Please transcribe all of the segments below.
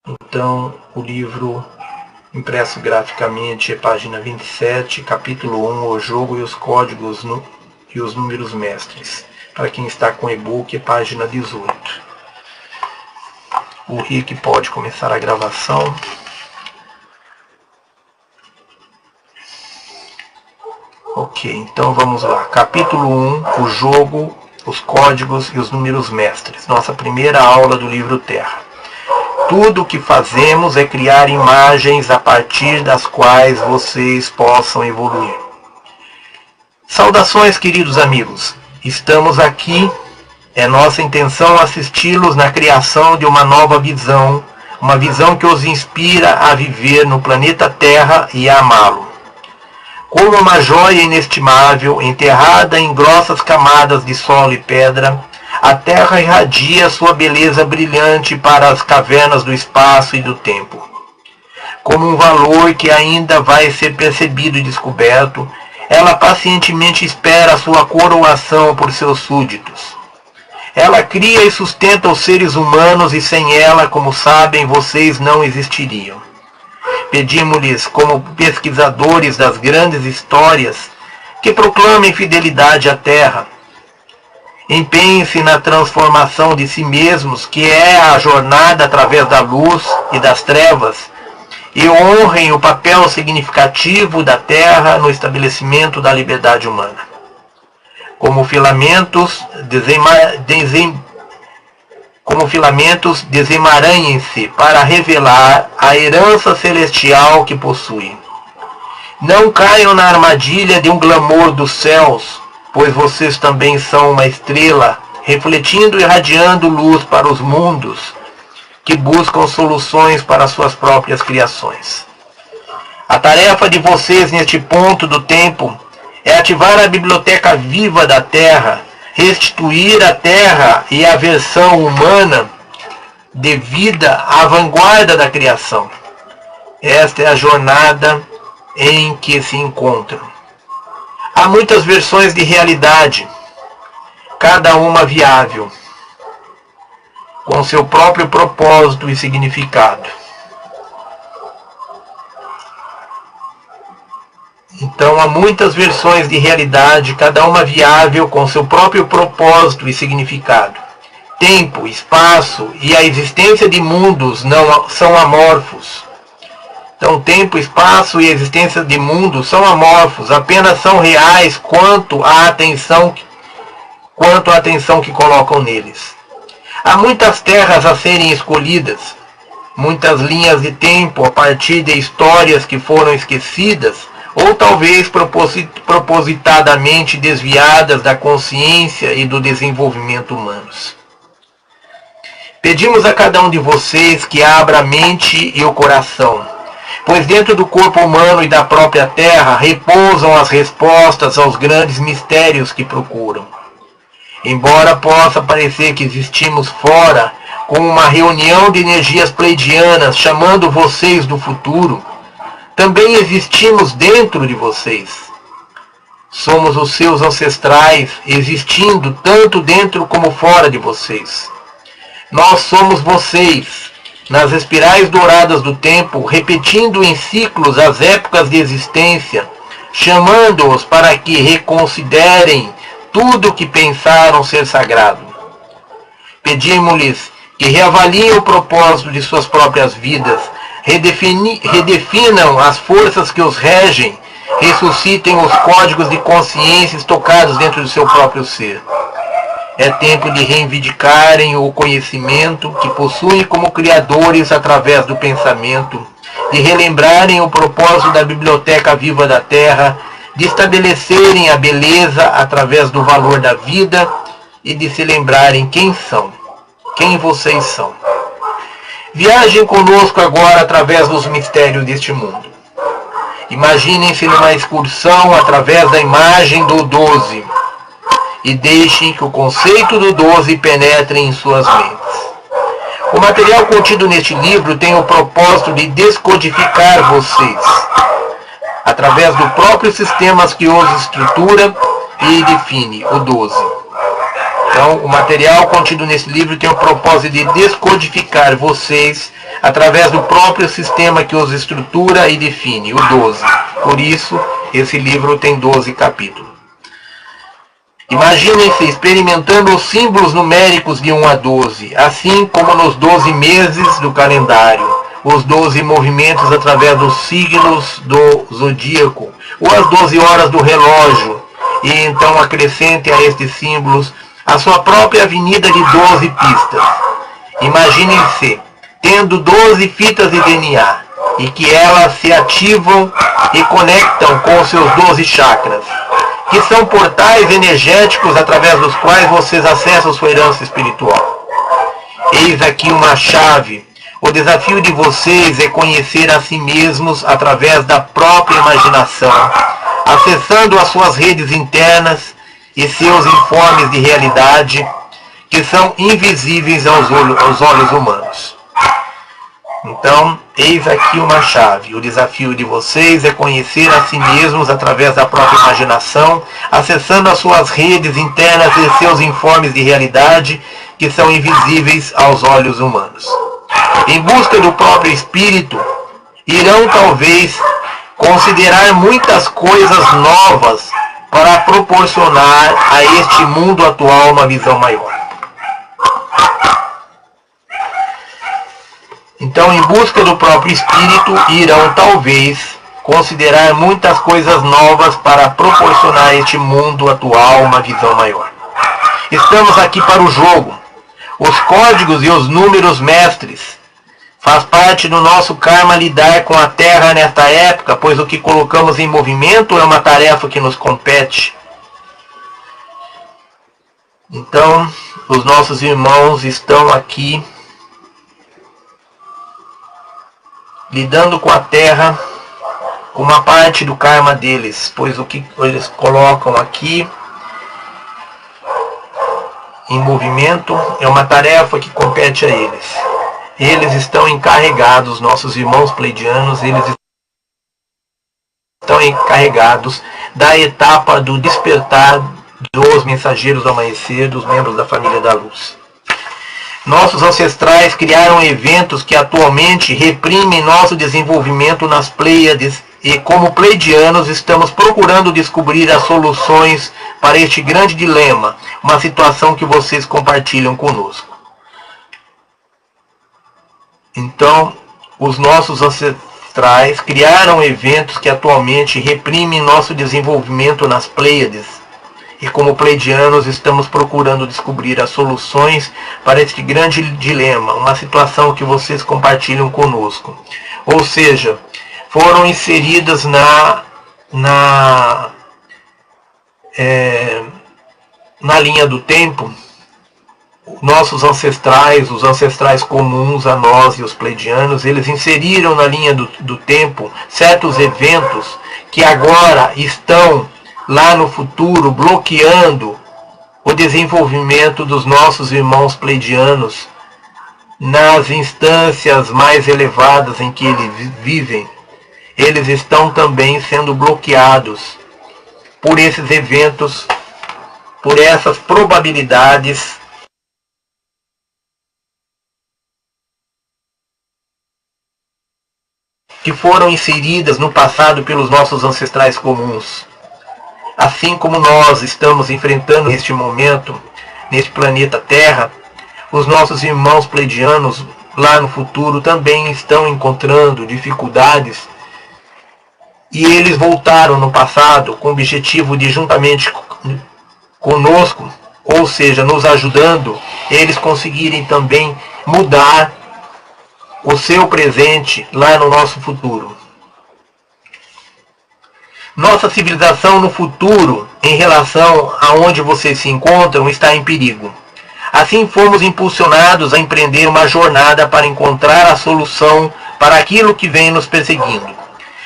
Então, o livro impresso graficamente é página 27, capítulo 1, o jogo e os códigos e os números mestres. Para quem está com e-book, é página 18. O Rick pode começar a gravação. Ok, então vamos lá. Capítulo 1, o jogo, os códigos e os números mestres. Nossa primeira aula do livro Terra. Tudo o que fazemos é criar imagens a partir das quais vocês possam evoluir. Saudações, queridos amigos. Estamos aqui. É nossa intenção assisti-los na criação de uma nova visão, uma visão que os inspira a viver no planeta Terra e a amá-lo. Como uma joia inestimável, enterrada em grossas camadas de solo e pedra, a Terra irradia sua beleza brilhante para as cavernas do espaço e do tempo. Como um valor que ainda vai ser percebido e descoberto, ela pacientemente espera a sua coroação por seus súditos. Ela cria e sustenta os seres humanos e sem ela, como sabem, vocês não existiriam. Pedimos-lhes, como pesquisadores das grandes histórias, que proclamem fidelidade à Terra. Empenhem-se na transformação de si mesmos, que é a jornada através da luz e das trevas, e honrem o papel significativo da Terra no estabelecimento da liberdade humana. Como filamentos, desemaranhem-se para revelar a herança celestial que possuem. Não caiam na armadilha de um glamour dos céus, pois vocês também são uma estrela, refletindo e irradiando luz para os mundos, que buscam soluções para suas próprias criações. A tarefa de vocês neste ponto do tempo é ativar a biblioteca viva da Terra, restituir a Terra e a versão humana devida à vanguarda da criação. Esta é a jornada em que se encontram. Há muitas versões de realidade, cada uma viável, com seu próprio propósito e significado. Então há muitas versões de realidade, cada uma viável com seu próprio propósito e significado. Tempo, espaço e a existência de mundos não são amorfos. Então tempo, espaço e a existência de mundos são amorfos, apenas são reais quanto à atenção que colocam neles. Há muitas terras a serem escolhidas, muitas linhas de tempo a partir de histórias que foram esquecidas, ou talvez propositadamente desviadas da consciência e do desenvolvimento humanos. Pedimos a cada um de vocês que abra a mente e o coração, pois dentro do corpo humano e da própria Terra repousam as respostas aos grandes mistérios que procuram. Embora possa parecer que existimos fora, como uma reunião de energias pleidianas chamando vocês do futuro, também existimos dentro de vocês. Somos os seus ancestrais, existindo tanto dentro como fora de vocês. Nós somos vocês, nas espirais douradas do tempo, repetindo em ciclos as épocas de existência, chamando-os para que reconsiderem tudo o que pensaram ser sagrado. Pedimos-lhes que reavaliem o propósito de suas próprias vidas, redefinam as forças que os regem, ressuscitem os códigos de consciência estocados dentro do seu próprio ser. É tempo de reivindicarem o conhecimento que possuem como criadores através do pensamento, de relembrarem o propósito da biblioteca viva da Terra, de estabelecerem a beleza através do valor da vida e de se lembrarem quem são, quem vocês são. Viajem conosco agora através dos mistérios deste mundo. Imaginem-se numa excursão através da imagem do 12 e deixem que o conceito do 12 penetre em suas mentes. O material contido neste livro tem o propósito de descodificar vocês, através do próprio sistema que os estrutura e define, o 12. Então, o material contido nesse livro tem o propósito de descodificar vocês através do próprio sistema que os estrutura e define, o 12. Por isso, esse livro tem 12 capítulos. Imaginem-se experimentando os símbolos numéricos de 1 a 12, assim como nos 12 meses do calendário, os 12 movimentos através dos signos do zodíaco, ou as 12 horas do relógio, e então acrescente a estes símbolos a sua própria avenida de 12 pistas. Imaginem-se tendo 12 fitas de DNA, e que elas se ativam e conectam com os seus 12 chakras, que são portais energéticos através dos quais vocês acessam sua herança espiritual. Eis aqui uma chave. O desafio de vocês é conhecer a si mesmos através da própria imaginação, acessando as suas redes internas e seus informes de realidade, que são invisíveis aos olhos humanos. Então, eis aqui uma chave. O desafio de vocês é conhecer a si mesmos através da própria imaginação, acessando as suas redes internas e seus informes de realidade, que são invisíveis aos olhos humanos. Em busca do próprio espírito, irão talvez considerar muitas coisas novas para proporcionar a este mundo atual uma visão maior. Então, em busca do próprio espírito, irão talvez considerar muitas coisas novas para proporcionar a este mundo atual uma visão maior. Estamos aqui para o jogo. Os códigos e os números mestres. Faz parte do nosso karma lidar com a Terra nesta época, pois o que colocamos em movimento é uma tarefa que nos compete. Então, os nossos irmãos estão aqui lidando com a Terra, com uma parte do karma deles, pois o que eles colocam aqui em movimento é uma tarefa que compete a eles. Eles estão encarregados, nossos irmãos pleidianos, eles estão encarregados da etapa do despertar dos mensageiros do amanhecer, dos membros da família da luz. Nossos ancestrais criaram eventos que atualmente reprimem nosso desenvolvimento nas Pleiades, e como pleidianos estamos procurando descobrir as soluções para este grande dilema, uma situação que vocês compartilham conosco. Então, os nossos ancestrais criaram eventos que atualmente reprimem nosso desenvolvimento nas Pleiades, e como pleidianos estamos procurando descobrir as soluções para este grande dilema, uma situação que vocês compartilham conosco. Ou seja, foram inseridas na linha do tempo, nossos ancestrais, os ancestrais comuns a nós e os pleidianos, eles inseriram na linha do tempo certos eventos que agora estão lá no futuro bloqueando o desenvolvimento dos nossos irmãos pleidianos nas instâncias mais elevadas em que eles vivem. Eles estão também sendo bloqueados por esses eventos, por essas probabilidades que foram inseridas no passado pelos nossos ancestrais comuns. Assim como nós estamos enfrentando neste momento, neste planeta Terra, os nossos irmãos pleidianos lá no futuro também estão encontrando dificuldades, e eles voltaram no passado com o objetivo de, juntamente conosco, ou seja, nos ajudando, eles conseguirem também mudar o seu presente lá no nosso futuro. Nossa civilização no futuro, em relação a onde vocês se encontram, está em perigo. Assim fomos impulsionados a empreender uma jornada para encontrar a solução para aquilo que vem nos perseguindo.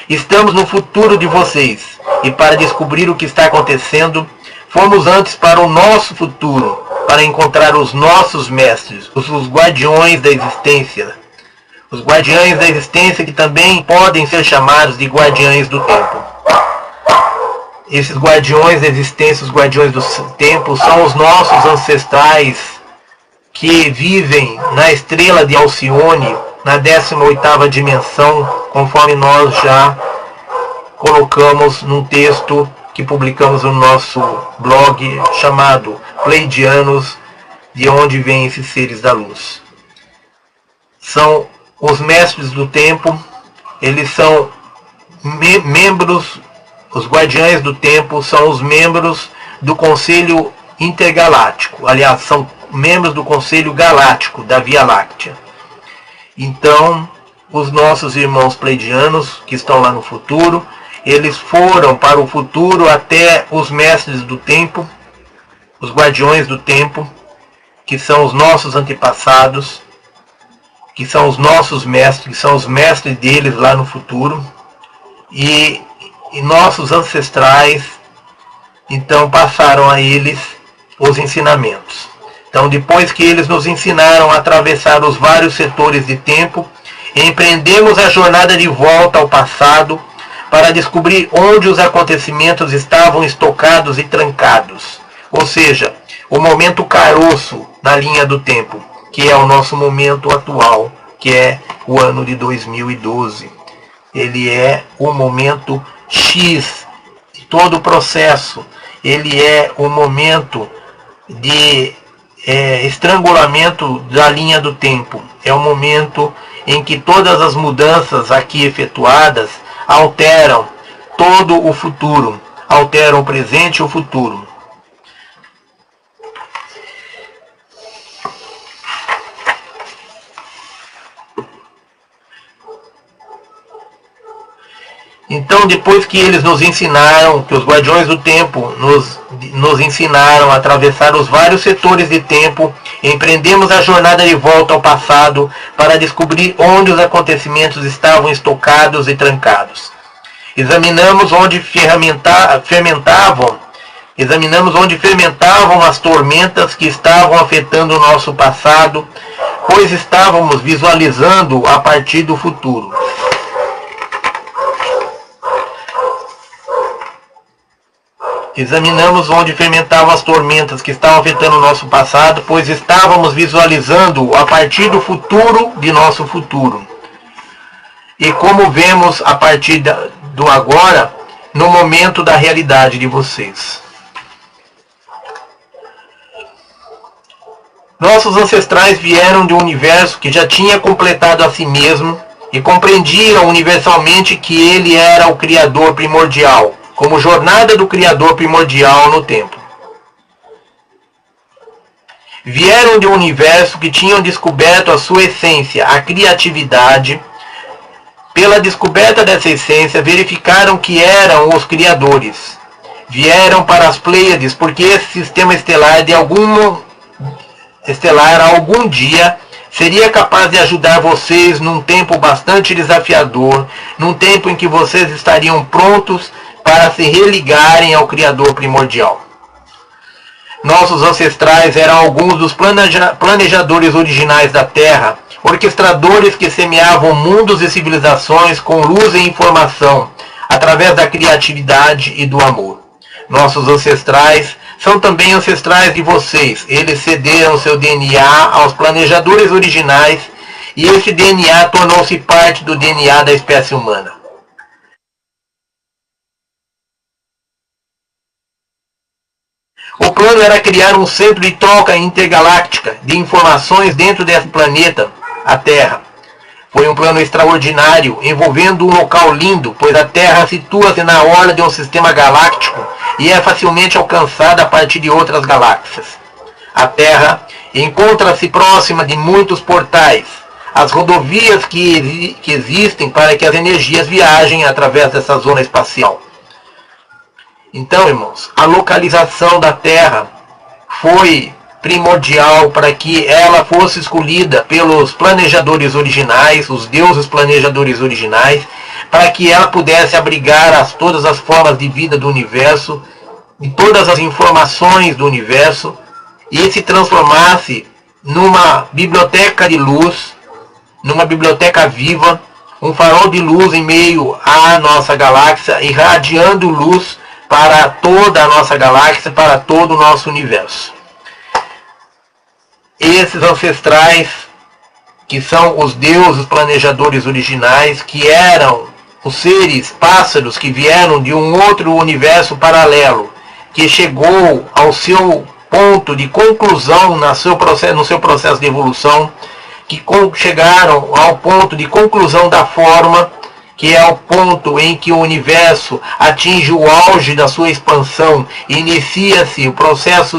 Estamos no futuro de vocês, e para descobrir o que está acontecendo, fomos antes para o nosso futuro, para encontrar os nossos mestres, os guardiões da existência. Os guardiões da existência, que também podem ser chamados de guardiões do tempo. Esses guardiões da existência, os guardiões do tempo, são os nossos ancestrais que vivem na estrela de Alcione, na 18ª dimensão, conforme nós já colocamos num texto que publicamos no nosso blog chamado Pleiadianos, de onde vêm esses seres da luz. São os mestres do tempo, eles são membros, os guardiães do tempo são os membros do Conselho Intergaláctico, aliás, são membros do Conselho Galáctico da Via Láctea. Então, os nossos irmãos pleiadianos, que estão lá no futuro, eles foram para o futuro até os mestres do tempo, os guardiões do tempo, que são os nossos antepassados, que são os nossos mestres, que são os mestres deles lá no futuro, e nossos ancestrais, então, passaram a eles os ensinamentos. Então, depois que eles nos ensinaram a atravessar os vários setores de tempo, empreendemos a jornada de volta ao passado para descobrir onde os acontecimentos estavam estocados e trancados. Ou seja, o momento caroço na linha do tempo, que é o nosso momento atual, que é o ano de 2012. Ele é o momento X de todo o processo. Ele é o momento de estrangulamento da linha do tempo. É o momento em que todas as mudanças aqui efetuadas alteram todo o futuro, alteram o presente e o futuro. Então, depois que eles nos ensinaram, que os guardiões do tempo nos ensinaram a atravessar os vários setores de tempo, empreendemos a jornada de volta ao passado para descobrir onde os acontecimentos estavam estocados e trancados. Examinamos onde fermentavam as tormentas que estavam afetando o nosso passado, pois estávamos visualizando a partir do futuro. Examinamos onde fermentavam as tormentas que estavam afetando o nosso passado, pois estávamos visualizando a partir do futuro de nosso futuro. E como vemos a partir do agora, no momento da realidade de vocês. Nossos ancestrais vieram de um universo que já tinha completado a si mesmo e compreendiam universalmente que ele era o Criador primordial, como jornada do Criador primordial no tempo. Vieram de um universo que tinham descoberto a sua essência, a criatividade. Pela descoberta dessa essência, verificaram que eram os criadores. Vieram para as Pleiades, porque esse sistema estelar algum dia seria capaz de ajudar vocês num tempo bastante desafiador, num tempo em que vocês estariam prontos para se religarem ao Criador primordial. Nossos ancestrais eram alguns dos planejadores originais da Terra, orquestradores que semeavam mundos e civilizações com luz e informação, através da criatividade e do amor. Nossos ancestrais são também ancestrais de vocês. Eles cederam seu DNA aos planejadores originais e esse DNA tornou-se parte do DNA da espécie humana. O plano era criar um centro de troca intergaláctica de informações dentro desse planeta, a Terra. Foi um plano extraordinário, envolvendo um local lindo, pois a Terra situa-se na orla de um sistema galáctico e é facilmente alcançada a partir de outras galáxias. A Terra encontra-se próxima de muitos portais, as rodovias que existem para que as energias viajem através dessa zona espacial. Então, irmãos, a localização da Terra foi primordial para que ela fosse escolhida pelos planejadores originais, os deuses planejadores originais, para que ela pudesse abrigar todas as formas de vida do universo e todas as informações do universo e se transformasse numa biblioteca de luz, numa biblioteca viva, um farol de luz em meio à nossa galáxia, irradiando luz para toda a nossa galáxia, para todo o nosso universo. Esses ancestrais que são os deuses planejadores originais, que eram os seres pássaros que vieram de um outro universo paralelo, que chegou ao seu ponto de conclusão no seu processo de evolução, que chegaram ao ponto de conclusão da forma, que é o ponto em que o universo atinge o auge da sua expansão, inicia-se um processo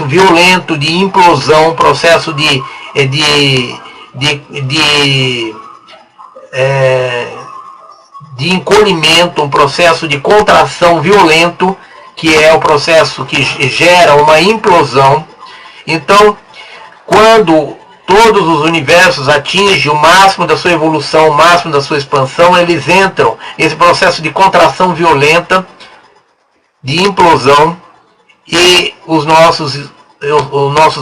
violento de implosão, um processo de encolhimento, um processo de contração violento, que é o processo que gera uma implosão. Então, quando todos os universos atingem o máximo da sua evolução, o máximo da sua expansão, eles entram nesse processo de contração violenta, de implosão, e os nossos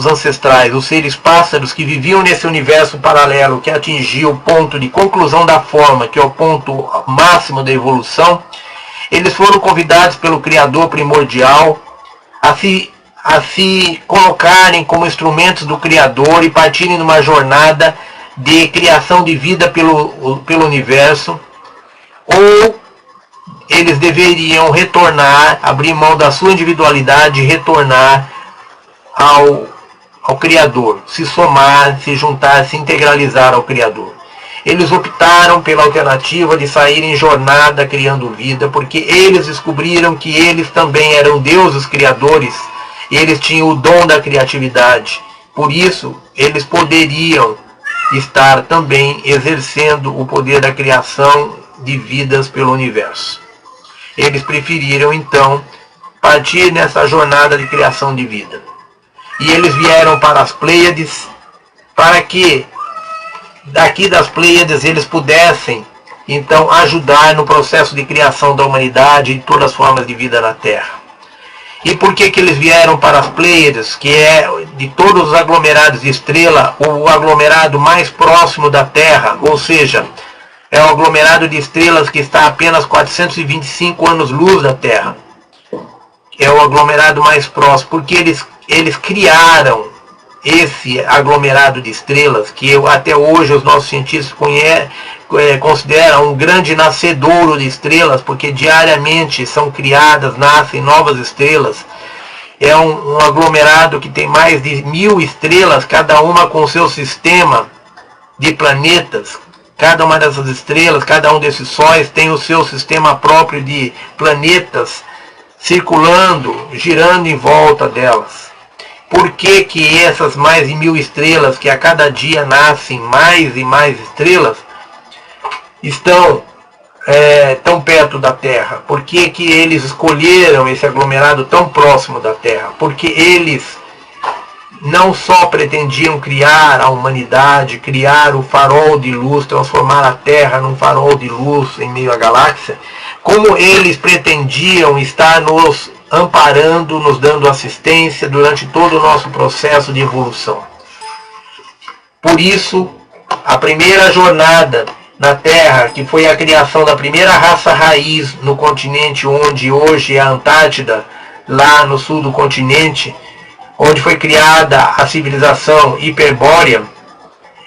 ancestrais, os seres pássaros que viviam nesse universo paralelo, que atingiu o ponto de conclusão da forma, que é o ponto máximo da evolução, eles foram convidados pelo Criador primordial a se colocarem como instrumentos do Criador e partirem numa jornada de criação de vida pelo universo, ou eles deveriam retornar, abrir mão da sua individualidade e retornar ao Criador, se somar, se juntar, se integralizar ao Criador. Eles optaram pela alternativa de sair em jornada criando vida, porque eles descobriram que eles também eram deuses criadores, e eles tinham o dom da criatividade. Por isso, eles poderiam estar também exercendo o poder da criação de vidas pelo universo. Eles preferiram, então, partir nessa jornada de criação de vida. E eles vieram para as Pleiades, para que daqui das Pleiades eles pudessem, então, ajudar no processo de criação da humanidade e de todas as formas de vida na Terra. E por que eles vieram para as Pleiades, que é, de todos os aglomerados de estrela, o aglomerado mais próximo da Terra, ou seja, é o aglomerado de estrelas que está a apenas 425 anos-luz da Terra. É o aglomerado mais próximo, porque eles criaram esse aglomerado de estrelas, que até hoje os nossos cientistas consideram um grande nascedouro de estrelas, porque diariamente são criadas, nascem novas estrelas. É um aglomerado que tem mais de 1000 estrelas, cada uma com seu sistema de planetas. Cada uma dessas estrelas, cada um desses sóis tem o seu sistema próprio de planetas circulando, girando em volta delas. Por que que essas mais de 1000 estrelas, que a cada dia nascem mais e mais estrelas, estão tão perto da Terra? Por que que eles escolheram esse aglomerado tão próximo da Terra? Porque eles não só pretendiam criar a humanidade, criar o farol de luz, transformar a Terra num farol de luz em meio à galáxia, como eles pretendiam estar nos amparando, nos dando assistência durante todo o nosso processo de evolução. Por isso, a primeira jornada na Terra, que foi a criação da primeira raça raiz no continente onde hoje é a Antártida, lá no sul do continente, onde foi criada a civilização hiperbórea,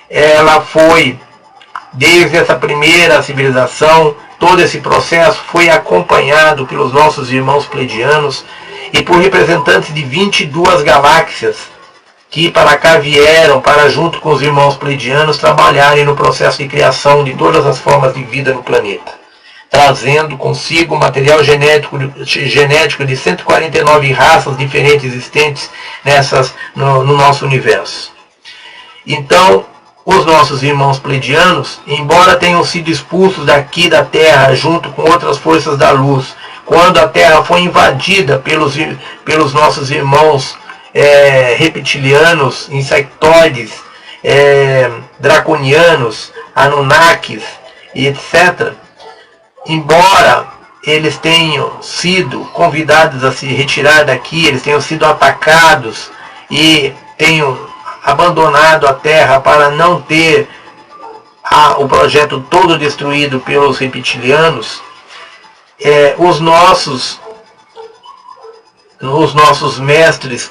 ela foi, desde essa primeira civilização, todo esse processo foi acompanhado pelos nossos irmãos pleidianos e por representantes de 22 galáxias que para cá vieram para, junto com os irmãos pleidianos, trabalharem no processo de criação de todas as formas de vida no planeta, trazendo consigo material genético de 149 raças diferentes existentes no nosso universo. Então, os nossos irmãos pleidianos, embora tenham sido expulsos daqui da Terra junto com outras forças da luz, quando a Terra foi invadida pelos nossos irmãos reptilianos, insectoides, draconianos, anunnakis e etc., embora eles tenham sido convidados a se retirar daqui, eles tenham sido atacados e tenham abandonado a Terra para não ter o projeto todo destruído pelos reptilianos, os nossos mestres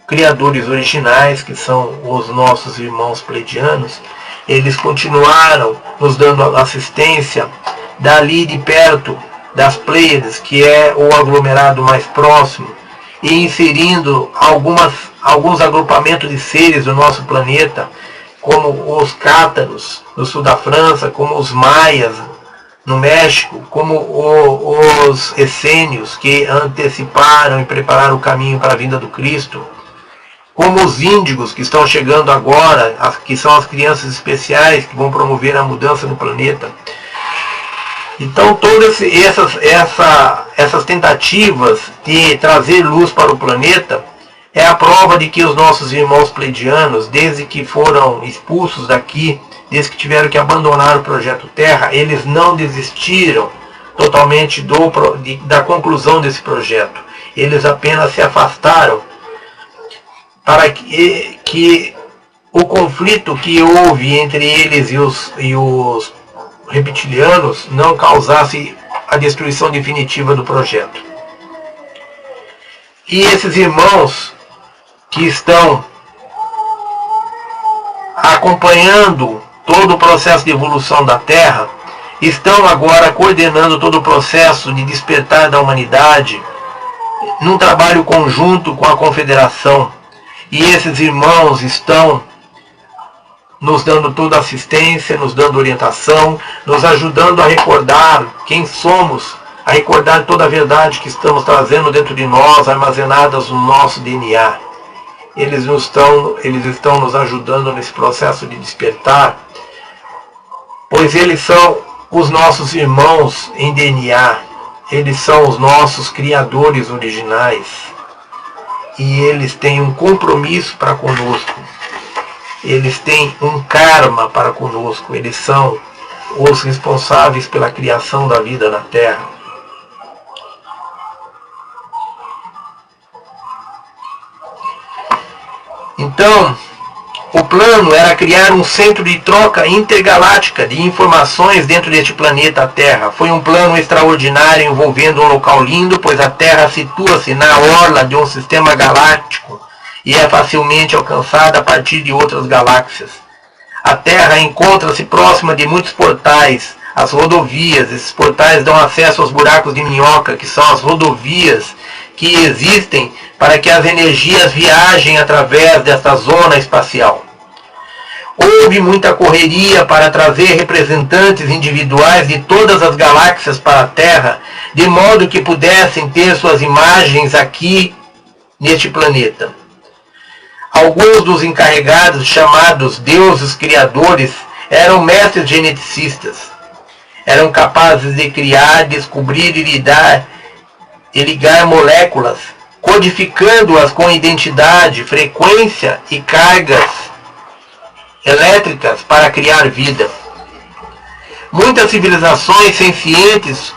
criadores originais, que são os nossos irmãos pleiadianos, eles continuaram nos dando assistência dali de perto das Pleiades, que é o aglomerado mais próximo, e inserindo alguns agrupamentos de seres do nosso planeta, como os cátaros no sul da França, como os maias no México, como os essênios, que anteciparam e prepararam o caminho para a vinda do Cristo, como os índigos que estão chegando agora, que são as crianças especiais que vão promover a mudança no planeta. Então todas essas tentativas de trazer luz para o planeta é a prova de que os nossos irmãos pleiadianos, desde que foram expulsos daqui, desde que tiveram que abandonar o projeto Terra, eles não desistiram totalmente da conclusão desse projeto. Eles apenas se afastaram para que o conflito que houve entre eles e os reptilianos não causasse a destruição definitiva do projeto. E esses irmãos que estão acompanhando todo o processo de evolução da Terra, estão agora coordenando todo o processo de despertar da humanidade num trabalho conjunto com a Confederação. E esses irmãos estão nos dando toda a assistência, nos dando orientação, nos ajudando a recordar quem somos, a recordar toda a verdade que estamos trazendo dentro de nós, armazenadas no nosso DNA. Eles estão nos ajudando nesse processo de despertar, pois eles são os nossos irmãos em DNA, eles são os nossos criadores originais, e eles têm um compromisso para conosco. Eles têm um karma para conosco, eles são os responsáveis pela criação da vida na Terra. Então, o plano era criar um centro de troca intergaláctica de informações dentro deste planeta Terra. Foi um plano extraordinário envolvendo um local lindo, pois a Terra situa-se na orla de um sistema galáctico e é facilmente alcançada a partir de outras galáxias. A Terra encontra-se próxima de muitos portais, as rodovias. Esses portais dão acesso aos buracos de minhoca, que são as rodovias que existem para que as energias viajem através desta zona espacial. Houve muita correria para trazer representantes individuais de todas as galáxias para a Terra, de modo que pudessem ter suas imagens aqui neste planeta. Alguns dos encarregados, chamados deuses criadores, eram mestres geneticistas. Eram capazes de criar, descobrir e ligar moléculas, codificando-as com identidade, frequência e cargas elétricas para criar vida. Muitas civilizações sencientes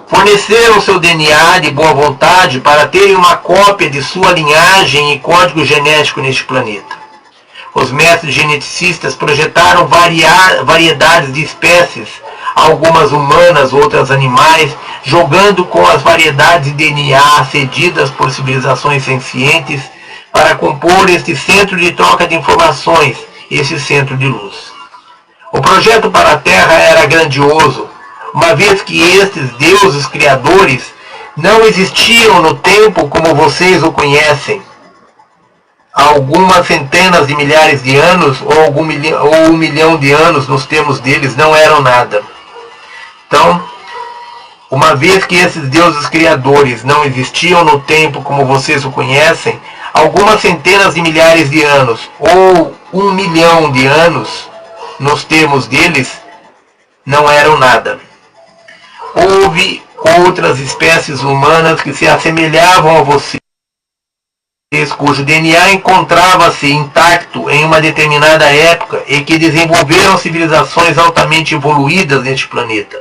forneceram seu DNA de boa vontade para terem uma cópia de sua linhagem e código genético neste planeta. Os mestres geneticistas projetaram variedades de espécies, algumas humanas, outras animais, jogando com as variedades de DNA cedidas por civilizações sencientes para compor este centro de troca de informações, esse centro de luz. O projeto para a Terra era grandioso, uma vez que estes deuses criadores não existiam no tempo como vocês o conhecem. Algumas centenas de milhares de anos ou 1 milhão de anos nos termos deles não eram nada. Então, uma vez que esses deuses criadores não existiam no tempo como vocês o conhecem, algumas centenas de milhares de anos ou 1 milhão de anos nos termos deles não eram nada. Houve outras espécies humanas que se assemelhavam a vocês, cujo DNA encontrava-se intacto em uma determinada época e que desenvolveram civilizações altamente evoluídas neste planeta.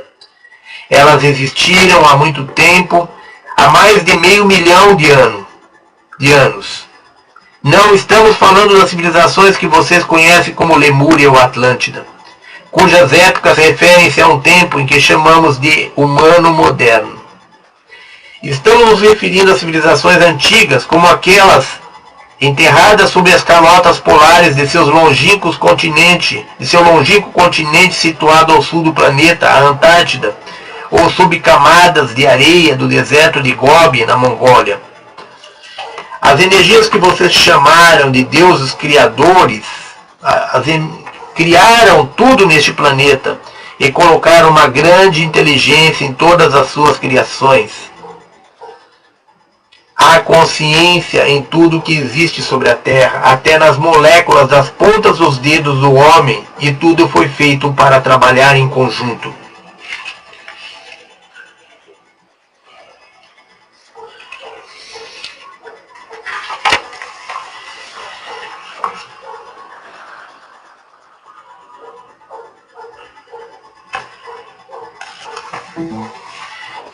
Elas existiram há muito tempo, há mais de 500 milhões de anos. Não estamos falando das civilizações que vocês conhecem como Lemúria ou Atlântida, cujas épocas referem-se a um tempo em que chamamos de humano moderno. Estamos nos referindo a civilizações antigas, como aquelas enterrada sob as calotas polares de seu longínquo continente situado ao sul do planeta, a Antártida, ou sob camadas de areia do deserto de Gobi, na Mongólia. As energias que vocês chamaram de deuses criadores, criaram tudo neste planeta e colocaram uma grande inteligência em todas as suas criações. Há consciência em tudo que existe sobre a Terra, até nas moléculas das pontas dos dedos do homem, e tudo foi feito para trabalhar em conjunto.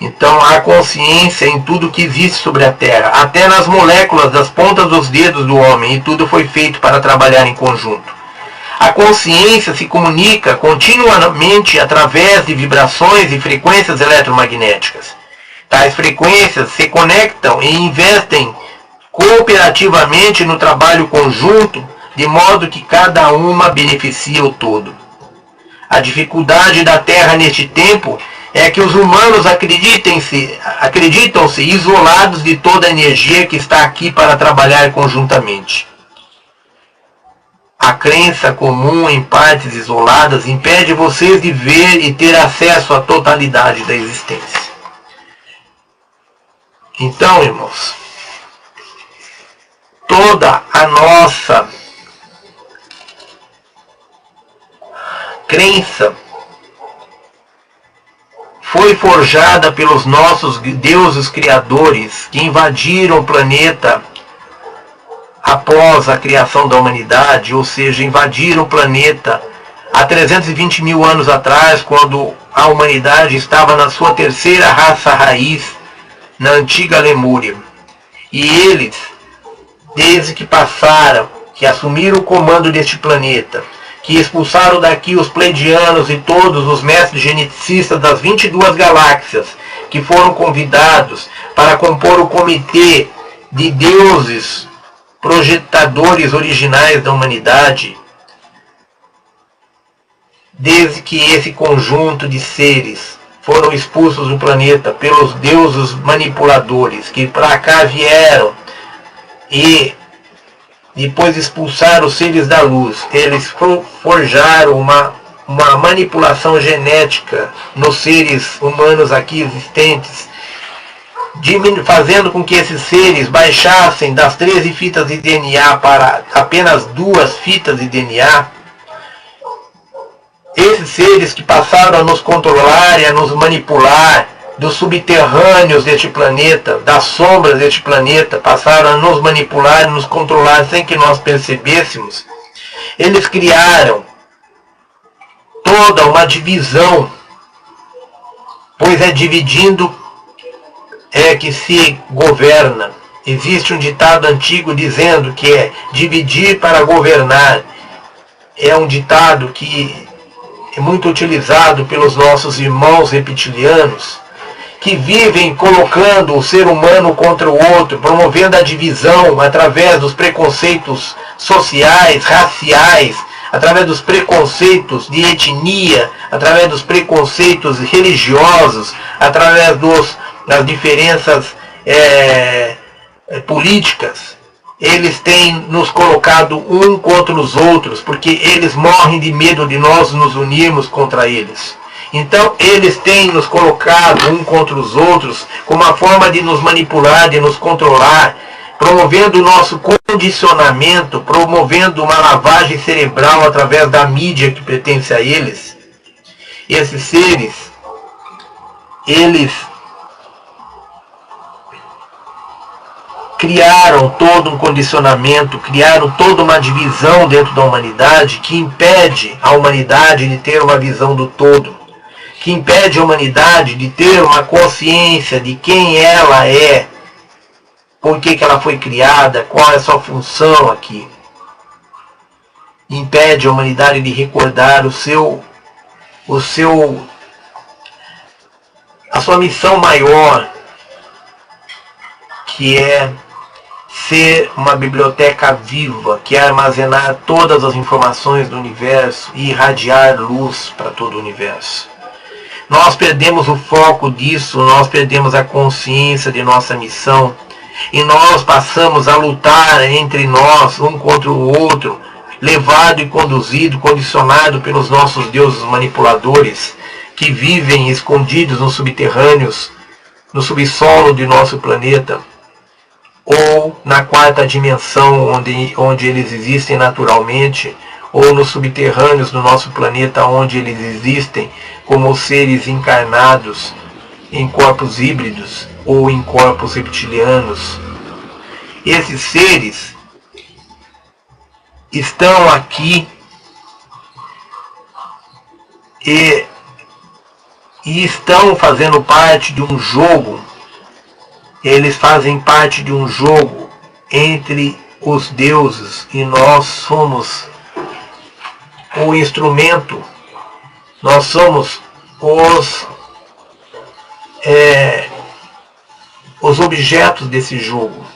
Então há consciência em tudo que existe sobre a Terra, até nas moléculas das pontas dos dedos do homem, e tudo foi feito para trabalhar em conjunto. A consciência se comunica continuamente através de vibrações e frequências eletromagnéticas. Tais frequências se conectam e investem cooperativamente no trabalho conjunto, de modo que cada uma beneficia o todo. A dificuldade da Terra neste tempo é que os humanos acreditam-se isolados de toda a energia que está aqui para trabalhar conjuntamente. A crença comum em partes isoladas impede vocês de ver e ter acesso à totalidade da existência. Então, irmãos, toda a nossa crença foi forjada pelos nossos deuses criadores que invadiram o planeta após a criação da humanidade, ou seja, invadiram o planeta há 320 mil anos atrás, quando a humanidade estava na sua terceira raça raiz, na antiga Lemúria. E eles, desde que assumiram o comando deste planeta, que expulsaram daqui os pleidianos e todos os mestres geneticistas das 22 galáxias, que foram convidados para compor o comitê de deuses projetadores originais da humanidade, desde que esse conjunto de seres foram expulsos do planeta pelos deuses manipuladores, que para cá vieram e depois expulsaram os seres da luz, eles forjaram uma manipulação genética nos seres humanos aqui existentes, fazendo com que esses seres baixassem das 13 fitas de DNA para apenas 2 fitas de DNA. Esses seres que passaram a nos controlar e a nos manipular dos subterrâneos deste planeta, das sombras deste planeta, passaram a nos manipular e nos controlar sem que nós percebêssemos. Eles criaram toda uma divisão, pois é dividindo que se governa. Existe um ditado antigo dizendo que é dividir para governar. É um ditado que é muito utilizado pelos nossos irmãos reptilianos, que vivem colocando o ser humano contra o outro, promovendo a divisão através dos preconceitos sociais, raciais, através dos preconceitos de etnia, através dos preconceitos religiosos, através das diferenças políticas. Eles têm nos colocado um contra os outros, porque eles morrem de medo de nós nos unirmos contra eles. Então eles têm nos colocado um contra os outros como uma forma de nos manipular, de nos controlar, promovendo o nosso condicionamento, promovendo uma lavagem cerebral através da mídia que pertence a eles. Esses seres, eles criaram todo um condicionamento, criaram toda uma divisão dentro da humanidade que impede a humanidade de ter uma visão do todo, que impede a humanidade de ter uma consciência de quem ela é, por que ela foi criada, qual é a sua função aqui. Impede a humanidade de recordar a sua missão maior, que é ser uma biblioteca viva que armazenar todas as informações do universo e irradiar luz para todo o universo. Nós perdemos o foco disso, nós perdemos a consciência de nossa missão e nós passamos a lutar entre nós, um contra o outro, levado e conduzido, condicionado pelos nossos deuses manipuladores que vivem escondidos nos subterrâneos, no subsolo de nosso planeta, ou na quarta dimensão onde eles existem naturalmente, ou nos subterrâneos do nosso planeta onde eles existem como seres encarnados em corpos híbridos ou em corpos reptilianos. Esses seres estão aqui e estão fazendo parte de um jogo. Eles fazem parte de um jogo entre os deuses e nós somos o instrumento, nós somos os objetos desse jogo.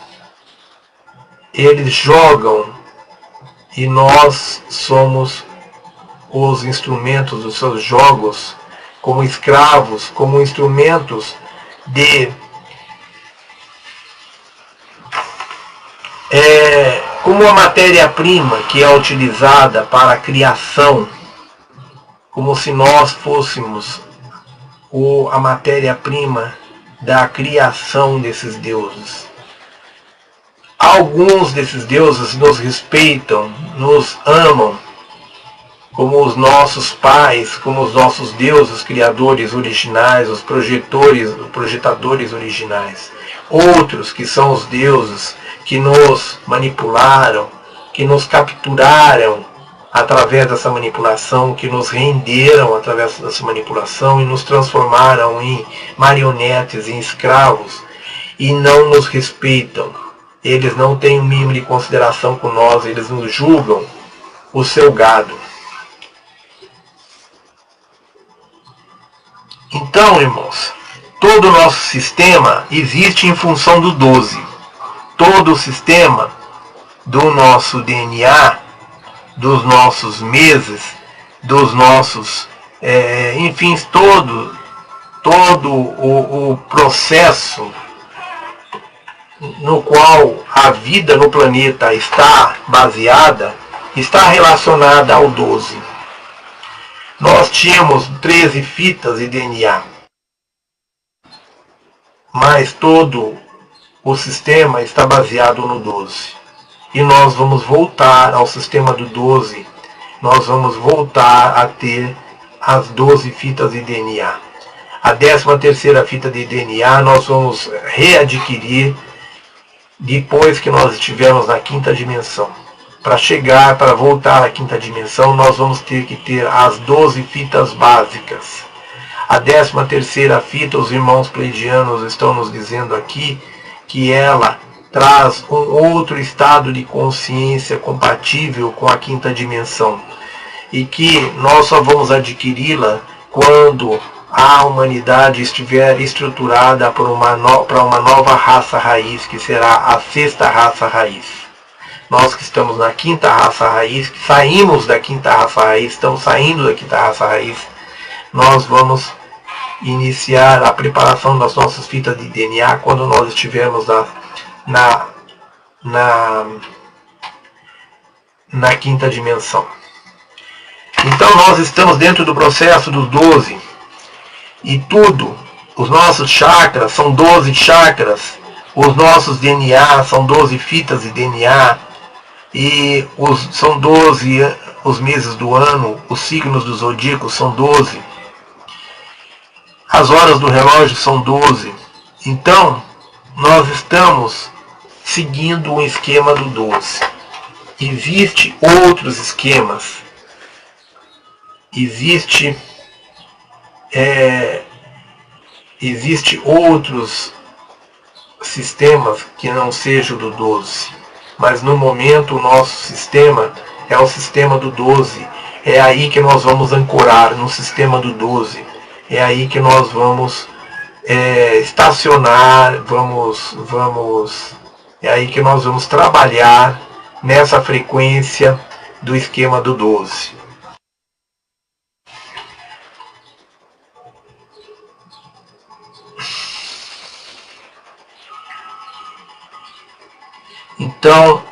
Eles jogam e nós somos os instrumentos dos seus jogos, como escravos, como instrumentos de como a matéria-prima que é utilizada para a criação, como se nós fôssemos a matéria-prima da criação desses deuses. Alguns desses deuses nos respeitam, nos amam, como os nossos pais, como os nossos deuses criadores originais, os projetadores originais. Outros que são os deuses que nos manipularam, que nos capturaram através dessa manipulação, que nos renderam através dessa manipulação e nos transformaram em marionetes, em escravos, e não nos respeitam. Eles não têm um mínimo de consideração com nós, eles nos julgam o seu gado. Então, irmãos, todo o nosso sistema existe em função do 12. Todo o sistema do nosso DNA, dos nossos meses, dos nossos, enfim, todo o processo no qual a vida no planeta está baseada, está relacionada ao 12. Nós tínhamos 13 fitas de DNA, mas todo o sistema está baseado no 12. E nós vamos voltar ao sistema do 12, nós vamos voltar a ter as 12 fitas de DNA. A 13ª fita de DNA nós vamos readquirir depois que nós estivermos na 5ª dimensão. Para voltar à 5ª dimensão, nós vamos ter que ter as 12 fitas básicas. A 13ª fita, os irmãos pleidianos estão nos dizendo aqui, que ela traz um outro estado de consciência compatível com a 5ª dimensão e que nós só vamos adquiri-la quando a humanidade estiver estruturada para uma nova raça raiz, que será a 6ª raça raiz. Nós que estamos na 5ª raça raiz, que saímos da 5ª raça raiz, estamos saindo da 5ª raça raiz, nós vamos iniciar a preparação das nossas fitas de DNA quando nós estivermos na 5ª dimensão. Então nós estamos dentro do processo dos 12 e tudo, os nossos chakras são 12 chakras, os nossos DNA são 12 fitas de DNA e são 12 os meses do ano, os signos do zodíaco são 12. As horas do relógio são 12. Então, nós estamos seguindo um esquema do 12. Existem outros esquemas. Existe outros sistemas que não sejam do 12. Mas no momento o nosso sistema é o sistema do 12. É aí que nós vamos ancorar, no sistema do 12. É aí que nós vamos estacionar, vamos É aí que nós vamos trabalhar nessa frequência do esquema do 12. Então,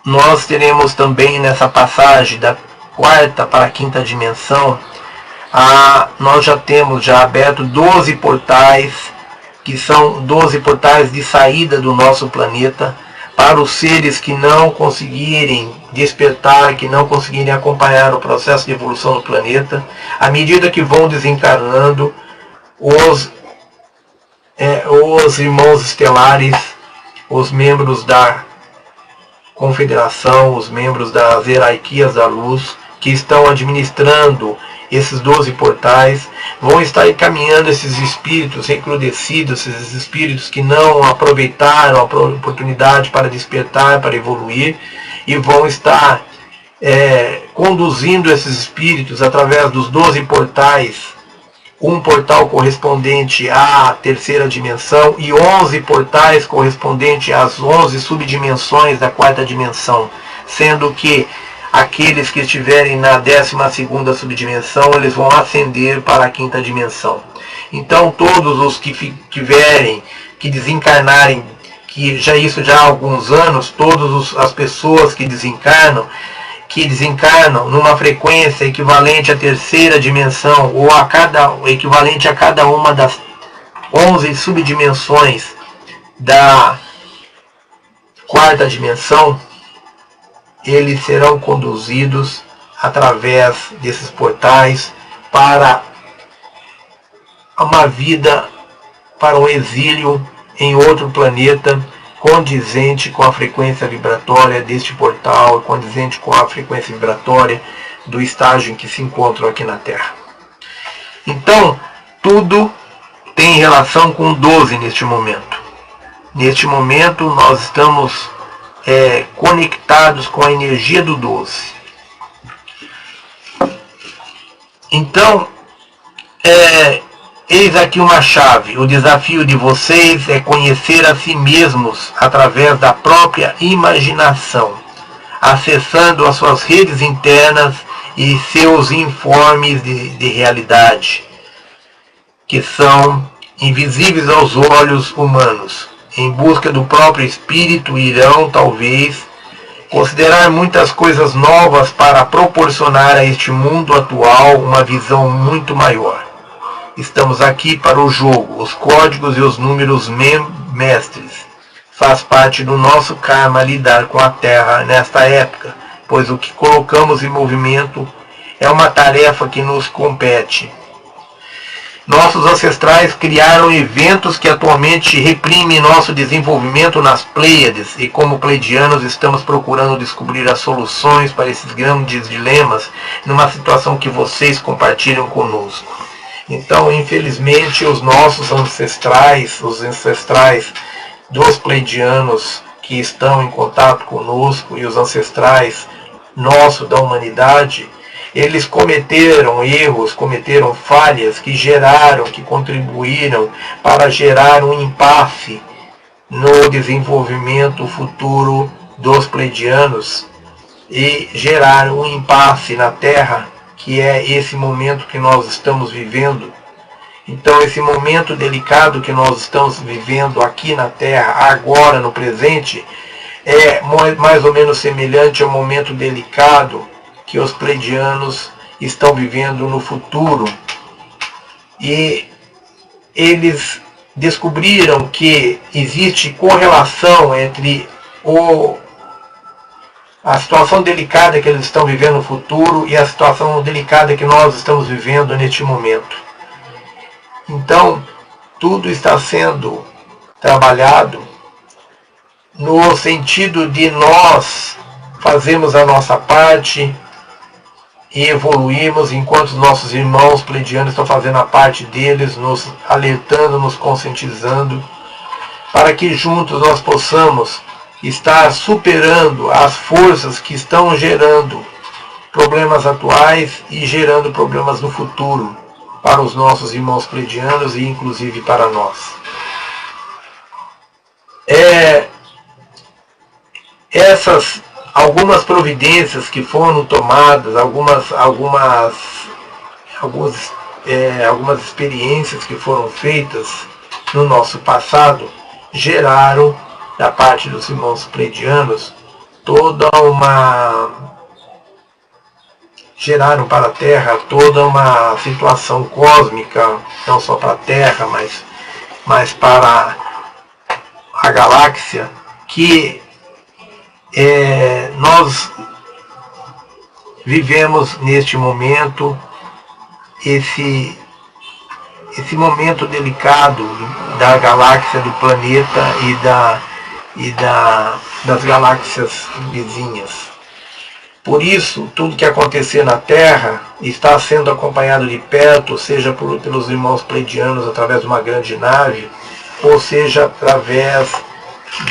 nós teremos também nessa passagem da quarta para a quinta dimensão, nós já temos aberto 12 portais, que são 12 portais de saída do nosso planeta, para os seres que não conseguirem despertar, que não conseguirem acompanhar o processo de evolução do planeta. À medida que vão desencarnando, os irmãos estelares, os membros da confederação, os membros das hierarquias da luz, que estão administrando esses 12 portais, vão estar encaminhando esses espíritos recrudescidos, esses espíritos que não aproveitaram a oportunidade para despertar, para evoluir, e vão estar conduzindo esses espíritos através dos 12 portais, um portal correspondente à terceira dimensão e 11 portais correspondentes às 11 subdimensões da quarta dimensão, sendo que aqueles que estiverem na 12ª subdimensão, eles vão ascender para a quinta dimensão. Então todos os que tiverem, que desencarnarem, que já há alguns anos, todas as pessoas que desencarnam numa frequência equivalente à terceira dimensão, ou equivalente a cada uma das 11 subdimensões da quarta dimensão, eles serão conduzidos através desses portais para uma vida, para um exílio em outro planeta, condizente com a frequência vibratória deste portal, condizente com a frequência vibratória do estágio em que se encontram aqui na Terra. Então, tudo tem relação com o 12 neste momento. Neste momento, nós estamos conectados com a energia do 12. Então, eis aqui uma chave. O desafio de vocês é conhecer a si mesmos através da própria imaginação, acessando as suas redes internas e seus informes de realidade, que são invisíveis aos olhos humanos. Em busca do próprio espírito, irão, talvez, considerar muitas coisas novas para proporcionar a este mundo atual uma visão muito maior. Estamos aqui para o jogo, os códigos e os números mestres. Faz parte do nosso karma lidar com a Terra nesta época, pois o que colocamos em movimento é uma tarefa que nos compete. Nossos ancestrais criaram eventos que atualmente reprimem nosso desenvolvimento nas Pleiades, e como pleidianos estamos procurando descobrir as soluções para esses grandes dilemas numa situação que vocês compartilham conosco. Então, infelizmente, os nossos ancestrais, os ancestrais dos pleidianos que estão em contato conosco e os ancestrais nossos da humanidade, eles cometeram erros, cometeram falhas que contribuíram para gerar um impasse no desenvolvimento futuro dos pleidianos e gerar um impasse na Terra, que é esse momento que nós estamos vivendo. Então, esse momento delicado que nós estamos vivendo aqui na Terra, agora, no presente, é mais ou menos semelhante ao momento delicado que os pleidianos estão vivendo no futuro. E eles descobriram que existe correlação entre a situação delicada que eles estão vivendo no futuro e a situação delicada que nós estamos vivendo neste momento. Então, tudo está sendo trabalhado no sentido de nós fazermos a nossa parte e evoluirmos, enquanto os nossos irmãos pleidianos estão fazendo a parte deles, nos alertando, nos conscientizando, para que juntos nós possamos estar superando as forças que estão gerando problemas atuais e gerando problemas no futuro. para os nossos irmãos pleidianos e inclusive para nós. Essas algumas providências que foram tomadas, algumas experiências que foram feitas no nosso passado, geraram, da parte dos irmãos pleidianos, geraram para a Terra toda uma situação cósmica, não só para a Terra, mas para a galáxia, que nós vivemos neste momento, esse momento delicado da galáxia, do planeta das galáxias vizinhas. Por isso, tudo que acontecer na Terra está sendo acompanhado de perto, seja pelos irmãos pleidianos através de uma grande nave, ou seja através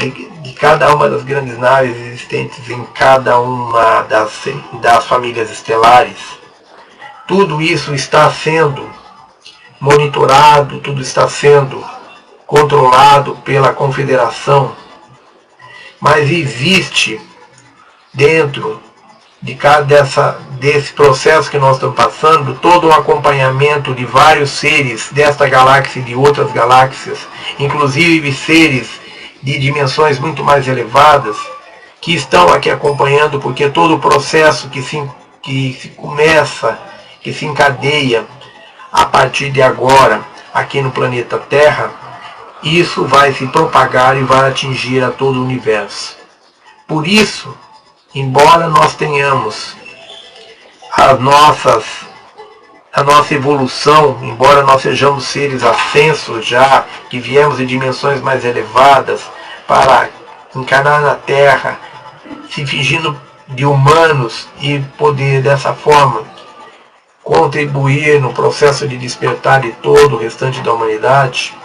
de cada uma das grandes naves existentes em cada uma das famílias estelares. Tudo isso está sendo monitorado, tudo está sendo controlado pela Confederação, mas existe dentro desse processo que nós estamos passando todo um acompanhamento de vários seres desta galáxia e de outras galáxias, inclusive seres de dimensões muito mais elevadas, que estão aqui acompanhando, porque todo o processo que se começa, que se encadeia a partir de agora aqui no planeta Terra, isso vai se propagar e vai atingir a todo o universo. Por isso, embora nós tenhamos a nossa evolução, embora nós sejamos seres ascensos já, que viemos de dimensões mais elevadas para encarnar na Terra, se fingindo de humanos e poder dessa forma contribuir no processo de despertar de todo o restante da humanidade,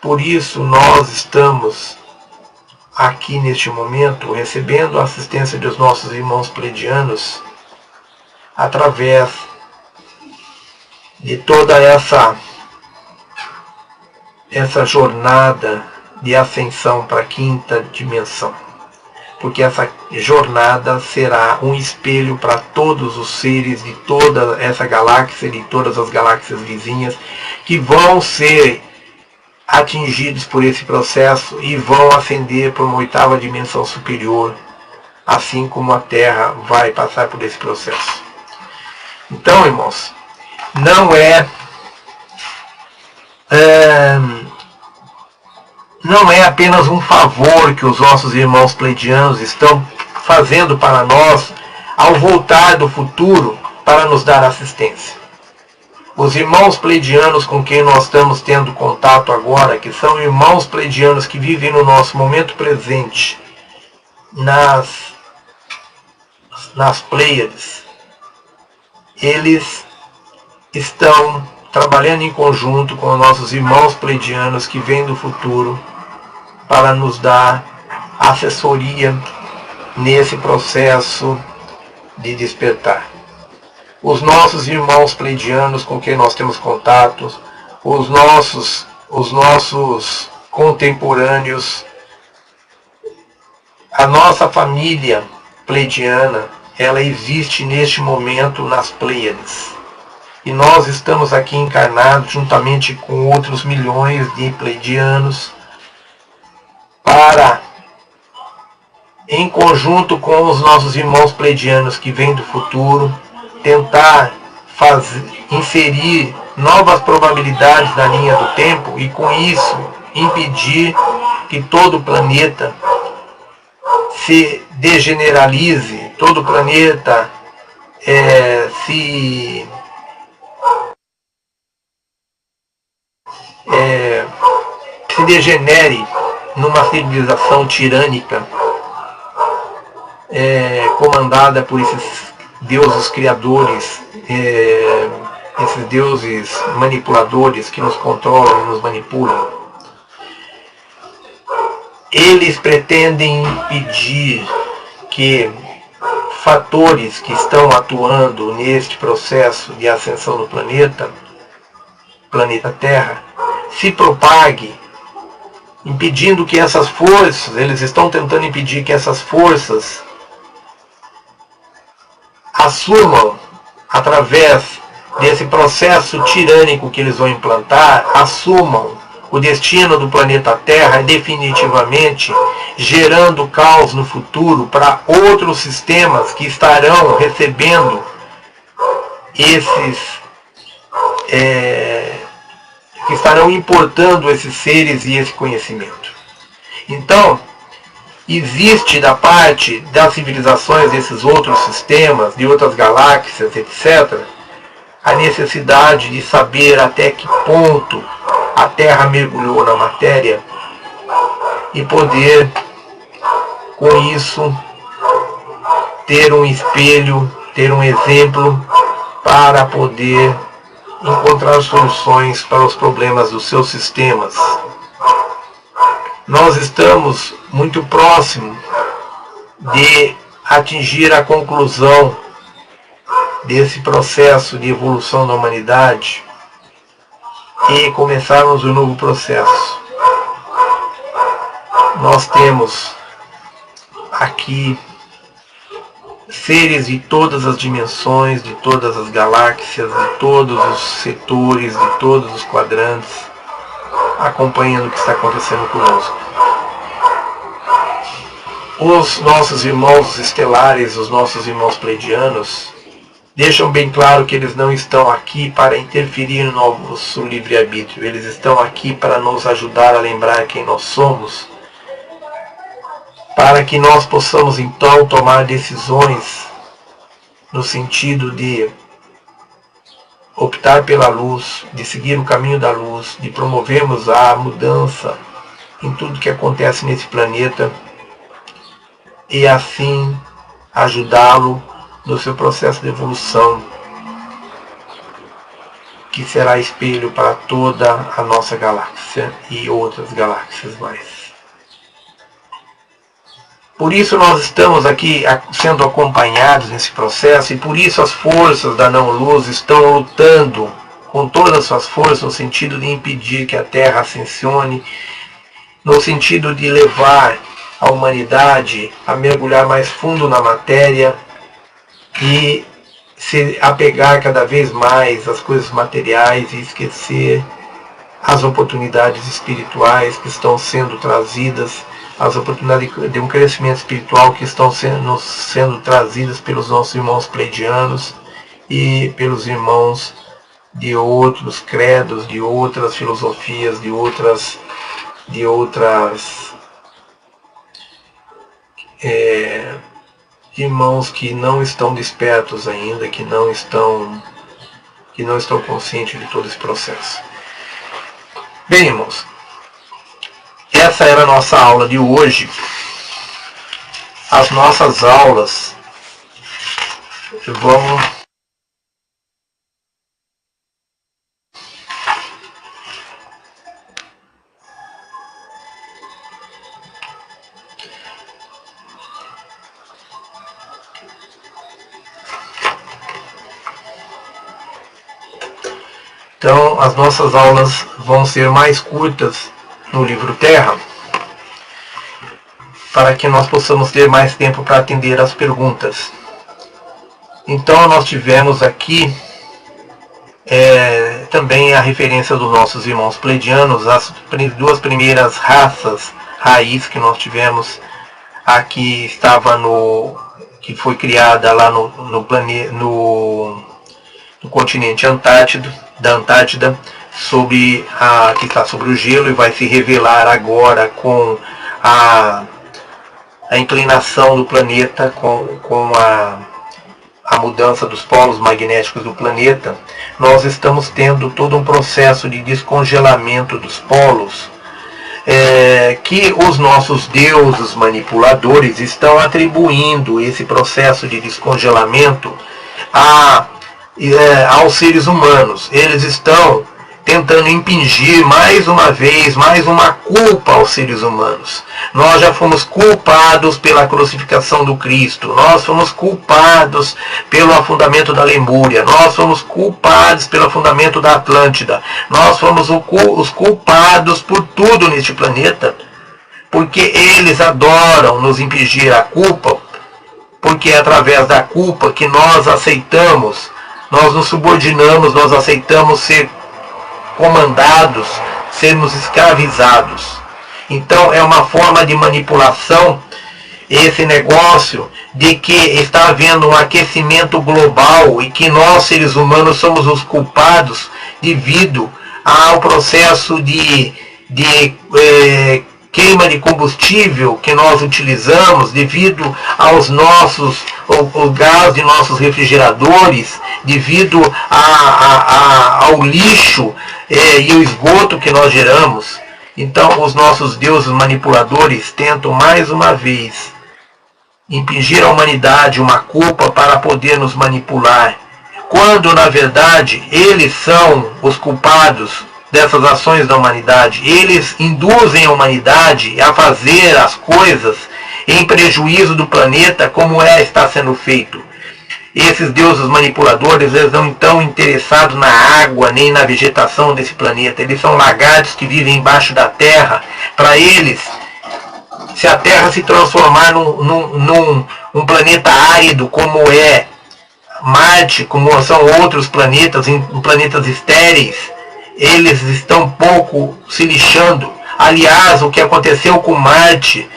por isso nós estamos aqui neste momento recebendo a assistência dos nossos irmãos pleidianos através de toda essa jornada de ascensão para a quinta dimensão, porque essa jornada será um espelho para todos os seres de toda essa galáxia e de todas as galáxias vizinhas que vão ser atingidos por esse processo e vão ascender para uma oitava dimensão superior, assim como a Terra vai passar por esse processo. Então, irmãos, não é apenas um favor que os nossos irmãos pleidianos estão fazendo para nós ao voltar do futuro para nos dar assistência. Os irmãos pleidianos com quem nós estamos tendo contato agora, que são irmãos pleidianos que vivem no nosso momento presente, nas Pleiades, eles estão trabalhando em conjunto com os nossos irmãos pleidianos que vêm do futuro para nos dar assessoria nesse processo de despertar. Os nossos irmãos pleidianos com quem nós temos contatos, os nossos contemporâneos, a nossa família pleidiana, ela existe neste momento nas Pleiades. E nós estamos aqui encarnados juntamente com outros milhões de pleidianos para, em conjunto com os nossos irmãos pleidianos que vêm do futuro, tentar inserir novas probabilidades na linha do tempo e com isso impedir que todo o planeta se degeneralize, todo o planeta se degenere numa civilização tirânica comandada por esses deuses criadores, esses deuses manipuladores que nos controlam e nos manipulam. Eles pretendem impedir que fatores que estão atuando neste processo de ascensão do planeta planeta Terra se propague, impedindo que essas forças, eles estão tentando impedir que essas forças assumam, através desse processo tirânico que eles vão implantar, assumam o destino do planeta Terra definitivamente, gerando caos no futuro para outros sistemas que estarão recebendo que estarão importando esses seres e esse conhecimento. Então, existe da parte das civilizações desses outros sistemas, de outras galáxias, etc., a necessidade de saber até que ponto a Terra mergulhou na matéria e poder, com isso, ter um espelho, ter um exemplo para poder encontrar soluções para os problemas dos seus sistemas. Nós estamos muito próximos de atingir a conclusão desse processo de evolução da humanidade e começarmos um novo processo. Nós temos aqui seres de todas as dimensões, de todas as galáxias, de todos os setores, de todos os quadrantes, acompanhando o que está acontecendo conosco. Os nossos irmãos estelares, os nossos irmãos pleidianos, deixam bem claro que eles não estão aqui para interferir no nosso livre-arbítrio. Eles estão aqui para nos ajudar a lembrar quem nós somos, para que nós possamos então tomar decisões no sentido de optar pela luz, de seguir o caminho da luz, de promovermos a mudança em tudo que acontece nesse planeta e assim ajudá-lo no seu processo de evolução, que será espelho para toda a nossa galáxia e outras galáxias mais. Por isso nós estamos aqui sendo acompanhados nesse processo e por isso as forças da não-luz estão lutando com todas as suas forças no sentido de impedir que a Terra ascensione, no sentido de levar a humanidade a mergulhar mais fundo na matéria e se apegar cada vez mais às coisas materiais e esquecer as oportunidades espirituais que estão sendo trazidas, as oportunidades de um crescimento espiritual que estão sendo trazidas pelos nossos irmãos pleidianos e pelos irmãos de outros credos, de outras filosofias, de outras irmãos que não estão despertos ainda, que não estão conscientes de todo esse processo. Bem, irmãos, essa era a nossa aula de hoje. As nossas aulas vão Então, as nossas aulas vão ser mais curtas no livro Terra, para que nós possamos ter mais tempo para atender as perguntas. Então, nós tivemos aqui também a referência dos nossos irmãos pleidianos, as duas primeiras raças raiz que nós tivemos aqui, que foi criada lá no continente da Antártida, que está sobre o gelo e vai se revelar agora com a inclinação do planeta, com a mudança dos polos magnéticos do planeta. Nós estamos tendo todo um processo de descongelamento dos polos, que os nossos deuses manipuladores estão atribuindo esse processo de descongelamento aos seres humanos. Eles estão tentando impingir mais uma vez, mais uma culpa aos seres humanos. Nós já fomos culpados pela crucificação do Cristo, nós fomos culpados pelo afundamento da Lemúria, nós fomos culpados pelo afundamento da Atlântida, nós fomos os culpados por tudo neste planeta, porque eles adoram nos impingir a culpa, porque é através da culpa que nós aceitamos, nós nos subordinamos, nós aceitamos ser comandados, sermos escravizados. Então é uma forma de manipulação esse negócio de que está havendo um aquecimento global e que nós seres humanos somos os culpados devido ao processo de queima de combustível que nós utilizamos, devido aos nossos, o gás de nossos refrigeradores, devido ao lixo e o esgoto que nós geramos. Então os nossos deuses manipuladores tentam mais uma vez impingir à humanidade uma culpa para poder nos manipular, quando na verdade eles são os culpados dessas ações da humanidade. Eles induzem a humanidade a fazer as coisas em prejuízo do planeta, como está sendo feito. Esses deuses manipuladores, eles não estão interessados na água nem na vegetação desse planeta. Eles são lagartos que vivem embaixo da terra. Para eles, se a Terra se transformar num planeta árido como é Marte, como são outros planetas, em planetas estéreis, eles estão pouco se lixando. Aliás, o que aconteceu com Marte,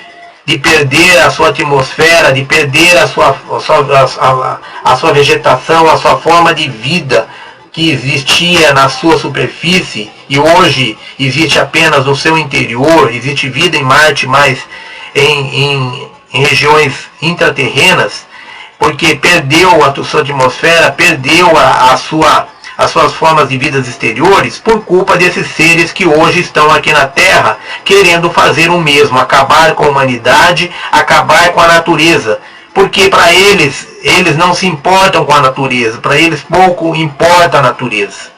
de perder a sua atmosfera, de perder a sua vegetação, a sua forma de vida que existia na sua superfície e hoje existe apenas no seu interior. Existe vida em Marte, mas em regiões intraterrenas, porque perdeu a sua atmosfera, perdeu as suas formas de vidas exteriores por culpa desses seres que hoje estão aqui na Terra querendo fazer o mesmo, acabar com a humanidade, acabar com a natureza. Porque para eles não se importam com a natureza, para eles pouco importa a natureza.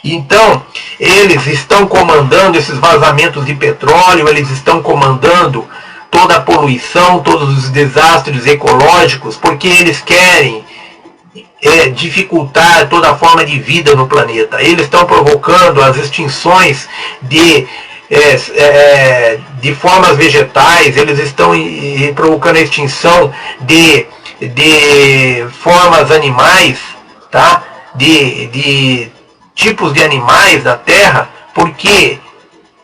Então, eles estão comandando esses vazamentos de petróleo, eles estão comandando toda a poluição, todos os desastres ecológicos, porque eles querem dificultar toda a forma de vida no planeta. Eles estão provocando as extinções de formas vegetais, eles estão provocando a extinção de formas animais, tá? de tipos de animais na Terra, porque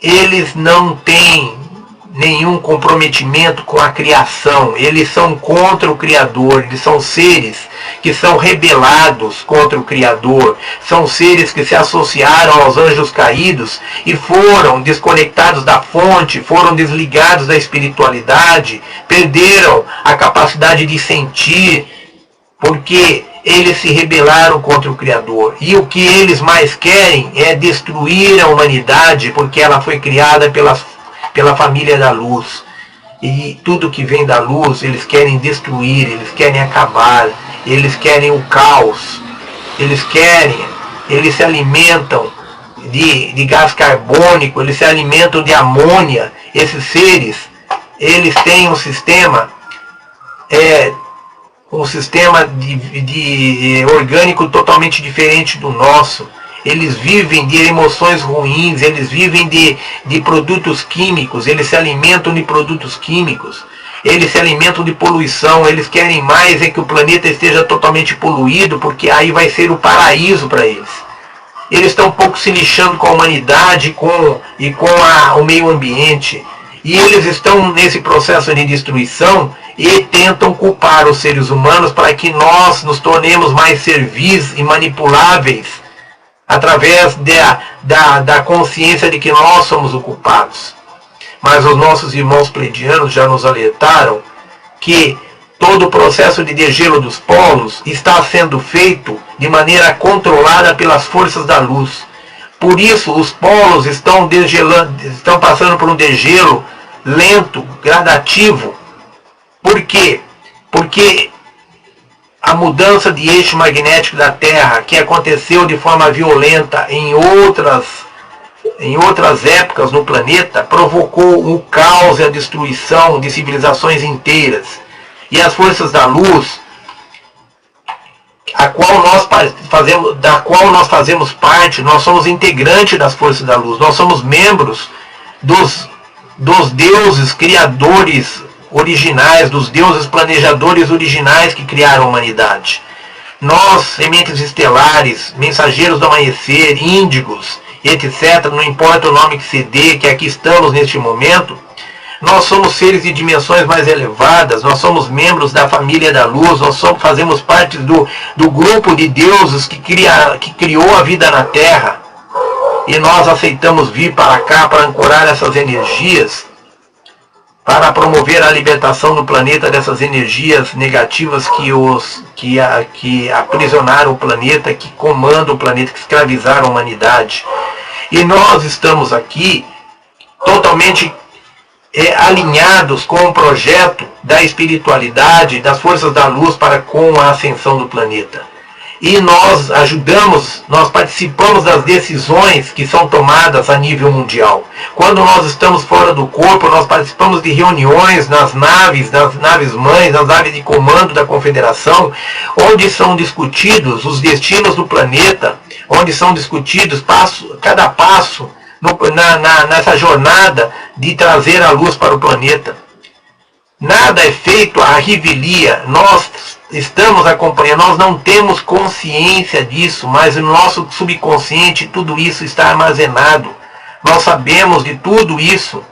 eles não têm nenhum comprometimento com a criação. Eles são contra o Criador, eles são seres que são rebelados contra o Criador, são seres que se associaram aos anjos caídos e foram desconectados da fonte, foram desligados da espiritualidade, perderam a capacidade de sentir, porque eles se rebelaram contra o Criador. E o que eles mais querem é destruir a humanidade, porque ela foi criada pela família da luz. E tudo que vem da luz, eles querem destruir, eles querem acabar, eles querem o caos, eles se alimentam de gás carbônico, eles se alimentam de amônia. Esses seres, eles têm um sistema de orgânico totalmente diferente do nosso. Eles vivem de emoções ruins, eles vivem de produtos químicos, eles se alimentam de produtos químicos, eles se alimentam de poluição. Eles querem mais que o planeta esteja totalmente poluído, porque aí vai ser o paraíso para eles. Eles estão um pouco se lixando com a humanidade e com o meio ambiente. E eles estão nesse processo de destruição e tentam culpar os seres humanos para que nós nos tornemos mais servis e manipuláveis, através da consciência de que nós somos os culpados. Mas os nossos irmãos pleiadianos já nos alertaram que todo o processo de degelo dos polos está sendo feito de maneira controlada pelas forças da luz. Por isso, os polos estão passando por um degelo lento, gradativo. Por quê? Porque a mudança de eixo magnético da Terra, que aconteceu de forma violenta em outras em outras épocas no planeta, provocou o caos e a destruição de civilizações inteiras. E as forças da luz, da qual nós fazemos parte, nós somos integrantes das forças da luz, nós somos membros dos deuses criadores originais, dos deuses planejadores originais que criaram a humanidade. Nós, sementes estelares, mensageiros do amanhecer, índigos, etc., não importa o nome que se dê, que aqui estamos neste momento, nós somos seres de dimensões mais elevadas, nós somos membros da família da luz, fazemos parte do grupo de deuses que criou a vida na Terra. E nós aceitamos vir para cá para ancorar essas energias, para promover a libertação do planeta dessas energias negativas que aprisionaram o planeta, que comandam o planeta, que escravizaram a humanidade. E nós estamos aqui totalmente alinhados com o projeto da espiritualidade, das forças da luz para com a ascensão do planeta. E nós nós participamos das decisões que são tomadas a nível mundial. Quando nós estamos fora do corpo, nós participamos de reuniões nas naves mães, nas naves de comando da Confederação, onde são discutidos os destinos do planeta, onde são discutidos cada passo nessa jornada de trazer a luz para o planeta. Nada é feito à revelia, nós estamos acompanhando, nós não temos consciência disso, mas no nosso subconsciente tudo isso está armazenado. Nós sabemos de tudo isso.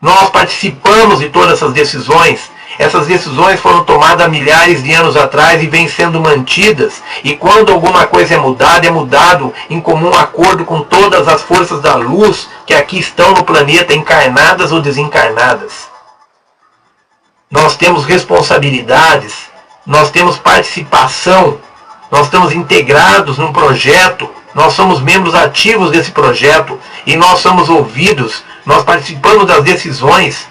Nós participamos de todas essas decisões. Essas decisões foram tomadas há milhares de anos atrás e vêm sendo mantidas. E quando alguma coisa é mudado em comum acordo com todas as forças da luz que aqui estão no planeta, encarnadas ou desencarnadas. Nós temos responsabilidades, nós temos participação, nós estamos integrados num projeto, nós somos membros ativos desse projeto e nós somos ouvidos, nós participamos das decisões.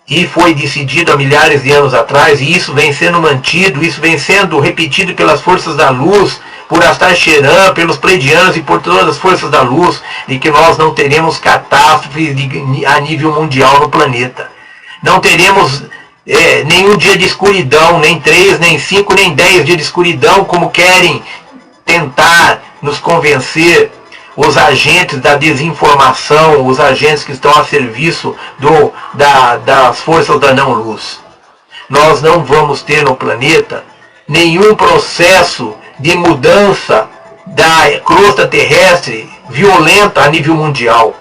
E foi decidido há milhares de anos atrás, e isso vem sendo mantido, isso vem sendo repetido pelas forças da luz, por Astacheran, pelos pleidianos e por todas as forças da luz, de que nós não teremos catástrofes a nível mundial no planeta. Não teremos nenhum dia de escuridão, nem 3, nem 5, nem 10 dias de escuridão, como querem tentar nos convencer os agentes da desinformação, os agentes que estão a serviço das forças da não-luz. Nós não vamos ter no planeta nenhum processo de mudança da crosta terrestre violenta a nível mundial.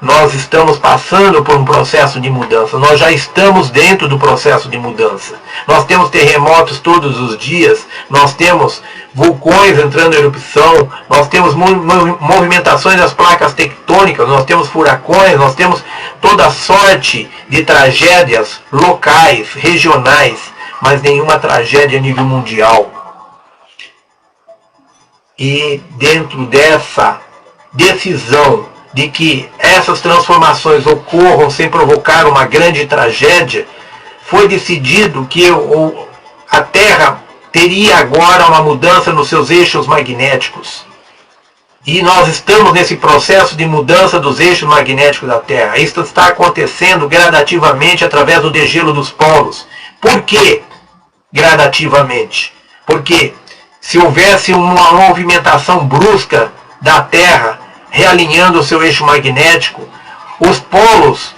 Nós estamos passando por um processo de mudança, nós já estamos dentro do processo de mudança. Nós temos terremotos todos os dias, nós temos vulcões entrando em erupção, nós temos movimentações das placas tectônicas, nós temos furacões, nós temos toda sorte de tragédias locais, regionais, mas nenhuma tragédia a nível mundial. E dentro dessa decisão de que essas transformações ocorram sem provocar uma grande tragédia, foi decidido que a Terra teria agora uma mudança nos seus eixos magnéticos. E nós estamos nesse processo de mudança dos eixos magnéticos da Terra. Isso está acontecendo gradativamente através do degelo dos polos. Por que gradativamente? Porque se houvesse uma movimentação brusca da Terra, realinhando o seu eixo magnético, os polos,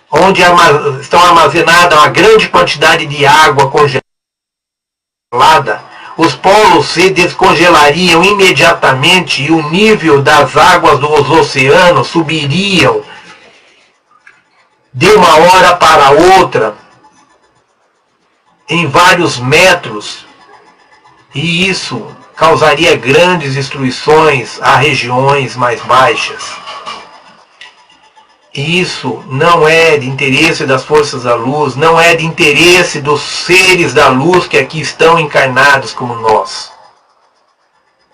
onde estão armazenadas uma grande quantidade de água congelada, os polos se descongelariam imediatamente e o nível das águas dos oceanos subiriam de uma hora para outra em vários metros, e isso causaria grandes destruições a regiões mais baixas. Isso não é de interesse das forças da luz, não é de interesse dos seres da luz que aqui estão encarnados como nós.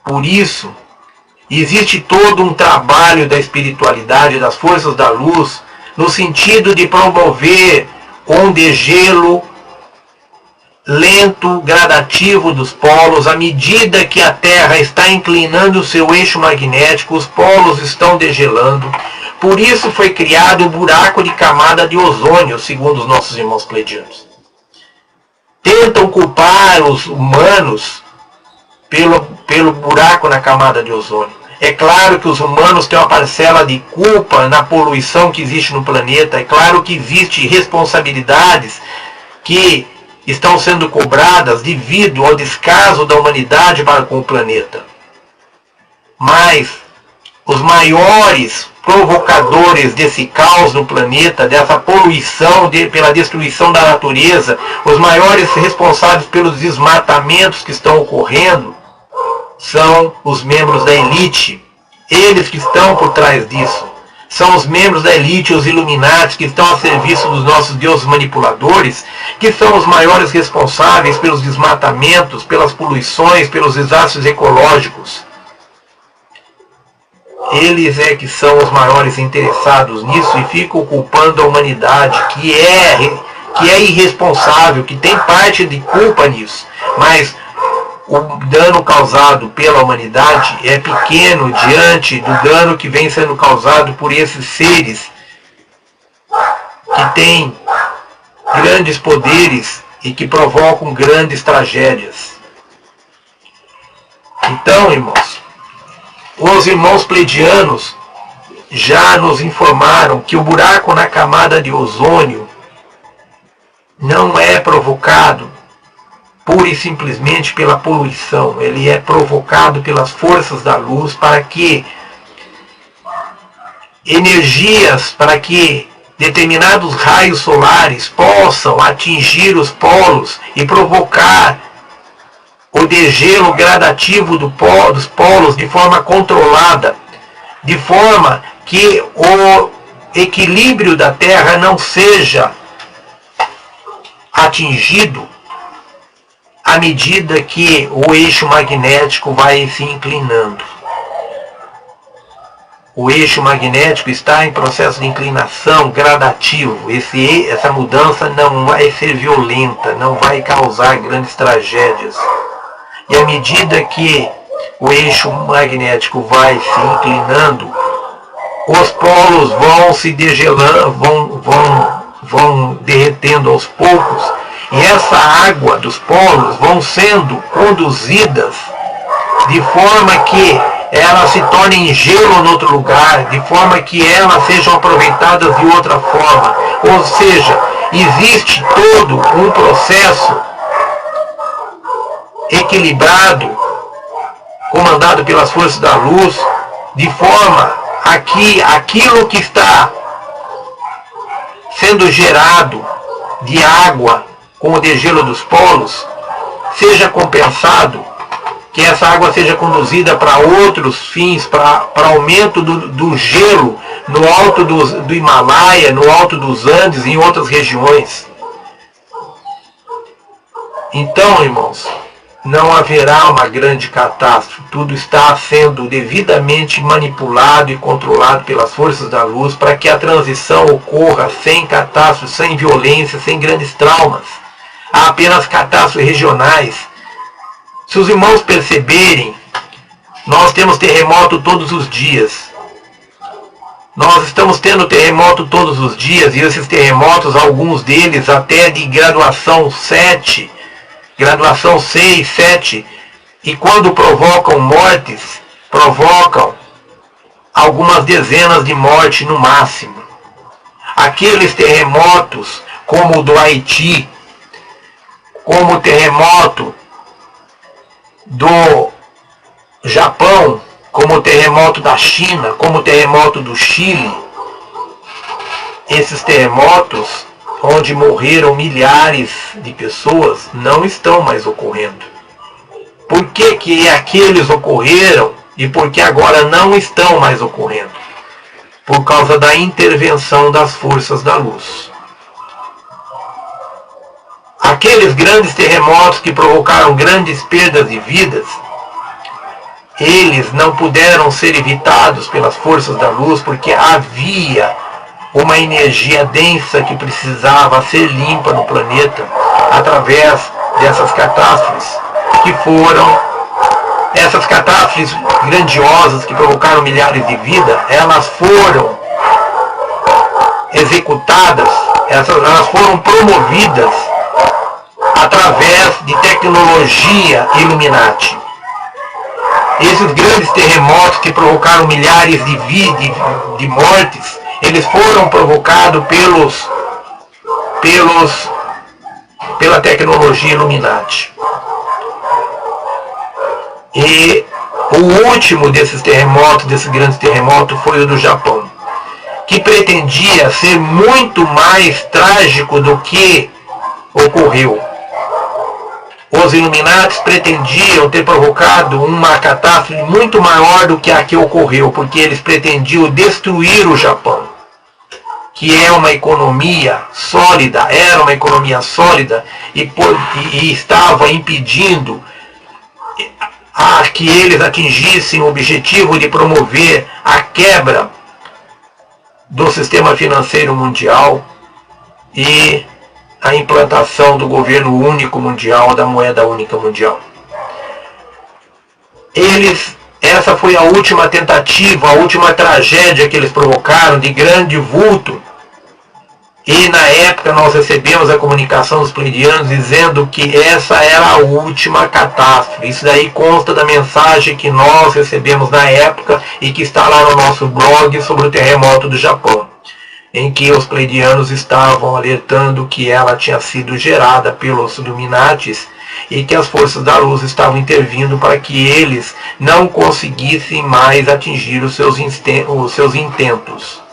Por isso, existe todo um trabalho da espiritualidade, das forças da luz, no sentido de promover um degelo lento, gradativo dos polos. À medida que a Terra está inclinando o seu eixo magnético, os polos estão degelando. Por isso foi criado o buraco de camada de ozônio, segundo os nossos irmãos pleiadianos. Tentam culpar os humanos pelo buraco na camada de ozônio. É claro que os humanos têm uma parcela de culpa na poluição que existe no planeta. É claro que existem responsabilidades que estão sendo cobradas devido ao descaso da humanidade para com o planeta. Mas os maiores provocadores desse caos no planeta, dessa poluição, pela destruição da natureza, os maiores responsáveis pelos desmatamentos que estão ocorrendo, são os membros da elite. Eles que estão por trás disso. São os membros da elite, os Illuminati, que estão a serviço dos nossos deuses manipuladores, que são os maiores responsáveis pelos desmatamentos, pelas poluições, pelos desastres ecológicos. Eles é que são os maiores interessados nisso e ficam culpando a humanidade, que é irresponsável, que tem parte de culpa nisso. Mas o dano causado pela humanidade é pequeno diante do dano que vem sendo causado por esses seres que têm grandes poderes e que provocam grandes tragédias. Então, irmãos, os irmãos pleiadianos já nos informaram que o buraco na camada de ozônio não é provocado pura e simplesmente pela poluição. Ele é provocado pelas forças da luz para que energias, para que determinados raios solares possam atingir os polos e provocar o degelo gradativo dos polos de forma controlada, de forma que o equilíbrio da Terra não seja atingido à medida que o eixo magnético vai se inclinando. O eixo magnético está em processo de inclinação gradativo. Essa mudança não vai ser violenta, não vai causar grandes tragédias. E à medida que o eixo magnético vai se inclinando, os polos vão se degelando, vão derretendo aos poucos, e essa água dos polos vão sendo conduzidas de forma que elas se tornem gelo em outro lugar, de forma que elas sejam aproveitadas de outra forma. Ou seja, existe todo um processo equilibrado, comandado pelas forças da luz, de forma a que aquilo que está sendo gerado de água com o degelo dos polos seja compensado, que essa água seja conduzida para outros fins, para aumento do gelo no alto do Himalaia, no alto dos Andes e em outras regiões. Então, irmãos, não haverá uma grande catástrofe. Tudo está sendo devidamente manipulado e controlado pelas forças da luz para que a transição ocorra sem catástrofe, sem violência, sem grandes traumas. Há apenas catástrofes regionais. Se os irmãos perceberem, nós temos terremoto todos os dias. Nós estamos tendo terremoto todos os dias, e esses terremotos, alguns deles até de graduação 7, graduação 6, 7, e quando provocam mortes, provocam algumas dezenas de mortes no máximo. Aqueles terremotos, como o do Haiti, como o terremoto do Japão, como o terremoto da China, como o terremoto do Chile, esses terremotos onde morreram milhares de pessoas não estão mais ocorrendo. Por que aqueles ocorreram e por que agora não estão mais ocorrendo? Por causa da intervenção das forças da luz. Aqueles grandes terremotos que provocaram grandes perdas de vidas, eles não puderam ser evitados pelas forças da luz porque havia uma energia densa que precisava ser limpa no planeta. através dessas catástrofes, que foram essas catástrofes grandiosas que provocaram milhares de vidas. Elas foram executadas, elas foram promovidas através de tecnologia Illuminati. Esses grandes terremotos que provocaram milhares de mortes, eles foram provocados pela tecnologia Illuminati. E o último desses terremotos, desses grandes terremotos, foi o do Japão, que pretendia ser muito mais trágico do que ocorreu. Os Illuminati pretendiam ter provocado uma catástrofe muito maior do que a que ocorreu, porque eles pretendiam destruir o Japão, que é uma economia sólida, era uma economia sólida e estava impedindo a que eles atingissem o objetivo de promover a quebra do sistema financeiro mundial e a implantação do governo único mundial, da moeda única mundial. Essa foi a última tentativa, a última tragédia que eles provocaram de grande vulto. E na época nós recebemos a comunicação dos pleiadianos dizendo que essa era a última catástrofe. Isso daí consta da mensagem que nós recebemos na época e que está lá no nosso blog sobre o terremoto do Japão, em que os pleiadianos estavam alertando que ela tinha sido gerada pelos Illuminatis e que as forças da luz estavam intervindo para que eles não conseguissem mais atingir os seus intentos.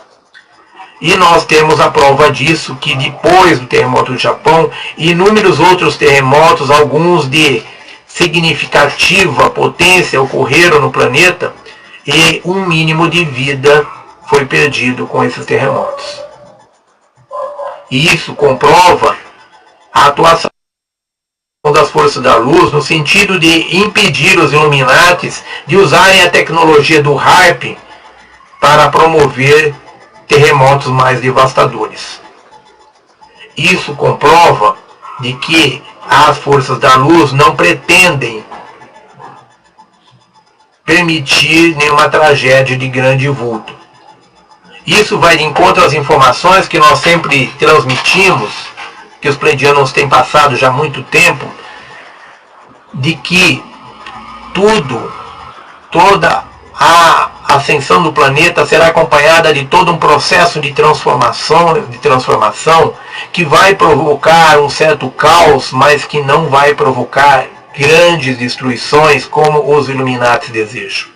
E nós temos a prova disso, que depois do terremoto do Japão, inúmeros outros terremotos, alguns de significativa potência, ocorreram no planeta, e um mínimo de vida foi perdido com esses terremotos. E isso comprova a atuação das forças da luz no sentido de impedir os Illuminatis de usarem a tecnologia do HAARP para promover terremotos mais devastadores. Isso comprova de que as forças da luz não pretendem permitir nenhuma tragédia de grande vulto. Isso vai de encontro às informações que nós sempre transmitimos, que os pleiadianos têm passado já há muito tempo, de que toda a ascensão do planeta será acompanhada de todo um processo de transformação que vai provocar um certo caos, mas que não vai provocar grandes destruições como os Illuminati desejam.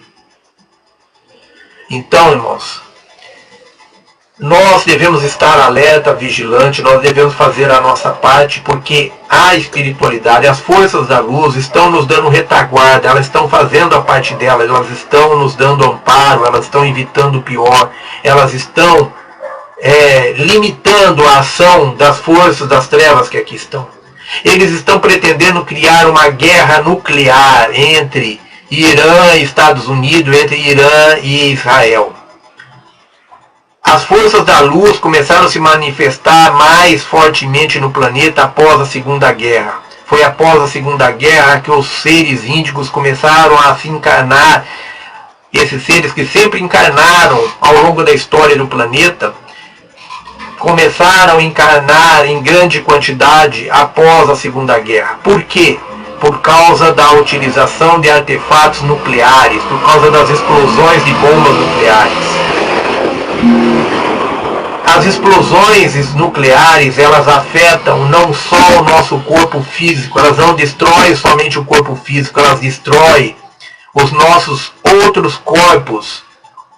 Então, irmãos, nós devemos estar alerta, vigilante, nós devemos fazer a nossa parte, porque a espiritualidade, as forças da luz estão nos dando retaguarda, elas estão fazendo a parte delas, elas estão nos dando amparo, elas estão evitando o pior, elas estão limitando a ação das forças das trevas que aqui estão. Eles estão pretendendo criar uma guerra nuclear entre Irã e Estados Unidos, entre Irã e Israel. As forças da luz começaram a se manifestar mais fortemente no planeta após a Segunda Guerra. Foi após a Segunda Guerra que os seres índigos começaram a se encarnar. Esses seres que sempre encarnaram ao longo da história do planeta, começaram a encarnar em grande quantidade após a Segunda Guerra. Por quê? Por causa da utilização de artefatos nucleares, por causa das explosões de bombas nucleares. As explosões nucleares, elas afetam não só o nosso corpo físico, elas não destroem somente o corpo físico, elas destroem os nossos outros corpos,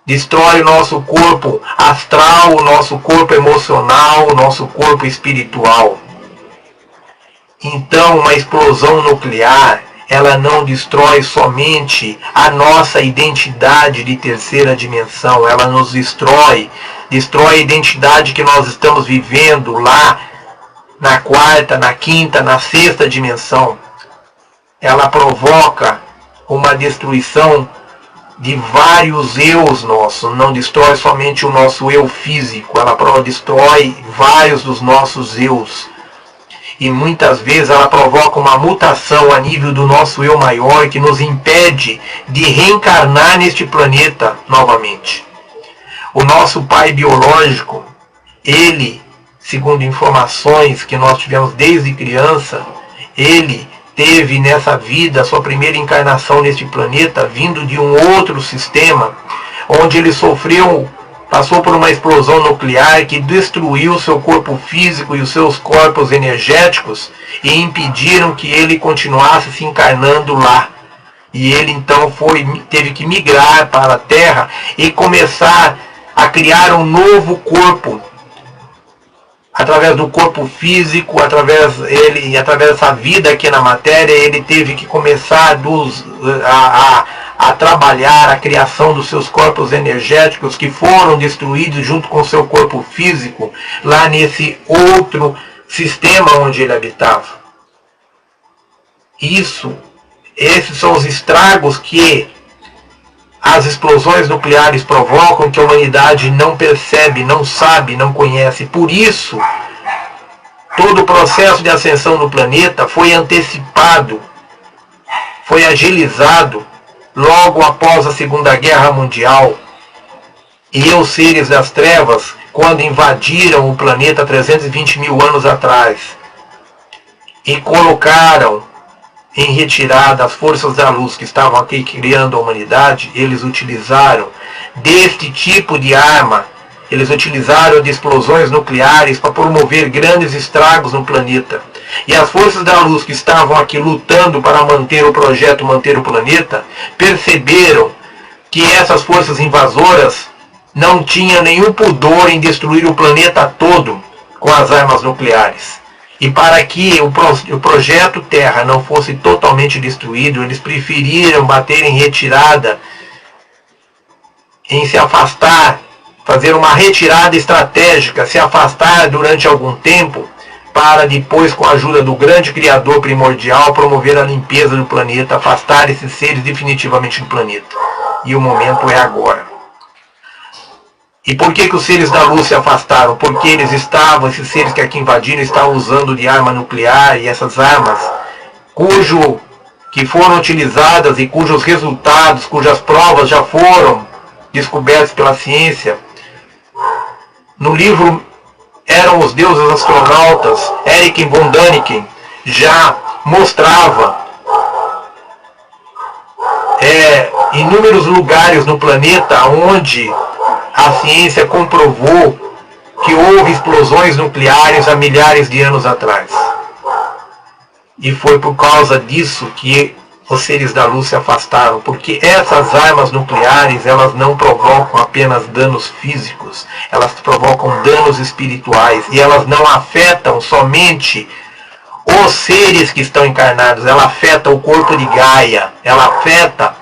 destrói o nosso corpo astral, o nosso corpo emocional, o nosso corpo espiritual. Então, uma explosão nuclear, ela não destrói somente a nossa identidade de terceira dimensão, ela nos destrói a identidade que nós estamos vivendo lá na quarta, na quinta, na sexta dimensão. Ela provoca uma destruição de vários eus nossos, não destrói somente o nosso eu físico, ela destrói vários dos nossos eus. e muitas vezes ela provoca uma mutação a nível do nosso eu maior que nos impede de reencarnar neste planeta novamente. O nosso pai biológico, ele, segundo informações que nós tivemos desde criança, ele teve nessa vida a sua primeira encarnação neste planeta vindo de um outro sistema, onde ele passou por uma explosão nuclear que destruiu seu corpo físico e os seus corpos energéticos e impediram que ele continuasse se encarnando lá. E ele então teve que migrar para a Terra e começar a criar um novo corpo. Através do corpo físico, através dessa vida aqui na matéria, ele teve que começar a trabalhar a criação dos seus corpos energéticos que foram destruídos junto com o seu corpo físico, lá nesse outro sistema onde ele habitava. Esses são os estragos que as explosões nucleares provocam, que a humanidade não percebe, não sabe, não conhece. Por isso, todo o processo de ascensão no planeta foi antecipado, foi agilizado logo após a Segunda Guerra Mundial. E os seres das trevas, quando invadiram o planeta 320 mil anos atrás e colocaram em retirada as forças da luz que estavam aqui criando a humanidade, eles utilizaram deste tipo de arma, eles utilizaram de explosões nucleares para promover grandes estragos no planeta. E as forças da luz que estavam aqui lutando para manter o projeto, manter o planeta, perceberam que essas forças invasoras não tinham nenhum pudor em destruir o planeta todo com as armas nucleares. E para que o projeto Terra não fosse totalmente destruído, eles preferiram bater em retirada, em se afastar, fazer uma retirada estratégica, se afastar durante algum tempo, para depois, com a ajuda do grande Criador primordial, promover a limpeza do planeta, afastar esses seres definitivamente do planeta. E o momento é agora. E por que os seres da luz se afastaram? Porque esses seres que aqui invadiram, estavam usando de arma nuclear, e essas armas, que foram utilizadas e cujos resultados, cujas provas já foram descobertas pela ciência. No livro Eram os Deuses Astronautas, Erich von Däniken já mostrava inúmeros lugares no planeta onde a ciência comprovou que houve explosões nucleares há milhares de anos atrás. E foi por causa disso que os seres da luz se afastaram, porque essas armas nucleares, elas não provocam apenas danos físicos, elas provocam danos espirituais, e elas não afetam somente os seres que estão encarnados, ela afeta o corpo de Gaia, ela afeta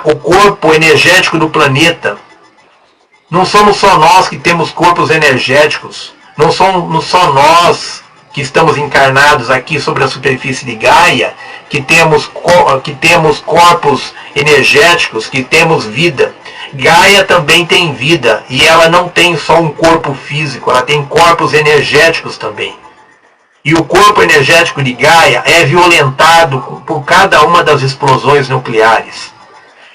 o corpo energético do planeta. Não somos só nós que temos corpos energéticos, não somos só nós que estamos encarnados aqui sobre a superfície de Gaia, que temos corpos energéticos, que temos vida. Gaia também tem vida, e ela não tem só um corpo físico, ela tem corpos energéticos também. E o corpo energético de Gaia é violentado por cada uma das explosões nucleares.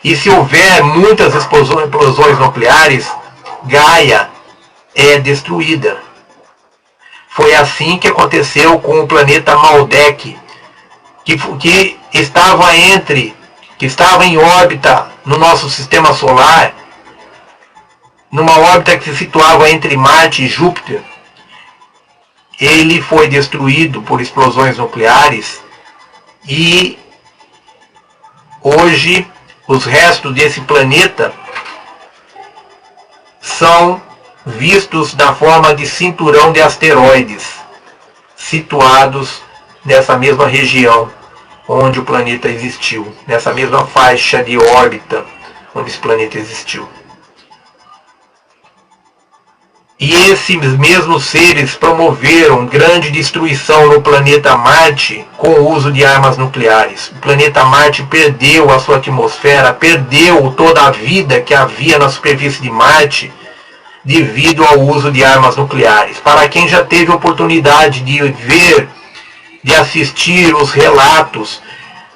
E se houver muitas explosões nucleares, Gaia é destruída. Foi assim que aconteceu com o planeta Maldek, que estava em órbita no nosso sistema solar, numa órbita que se situava entre Marte e Júpiter. Ele foi destruído por explosões nucleares, e hoje os restos desse planeta são vistos na forma de cinturão de asteroides, situados nessa mesma região onde o planeta existiu, nessa mesma faixa de órbita onde esse planeta existiu. E esses mesmos seres promoveram grande destruição no planeta Marte com o uso de armas nucleares. O planeta Marte perdeu a sua atmosfera, perdeu toda a vida que havia na superfície de Marte, devido ao uso de armas nucleares. Para quem já teve oportunidade de ver, de assistir os relatos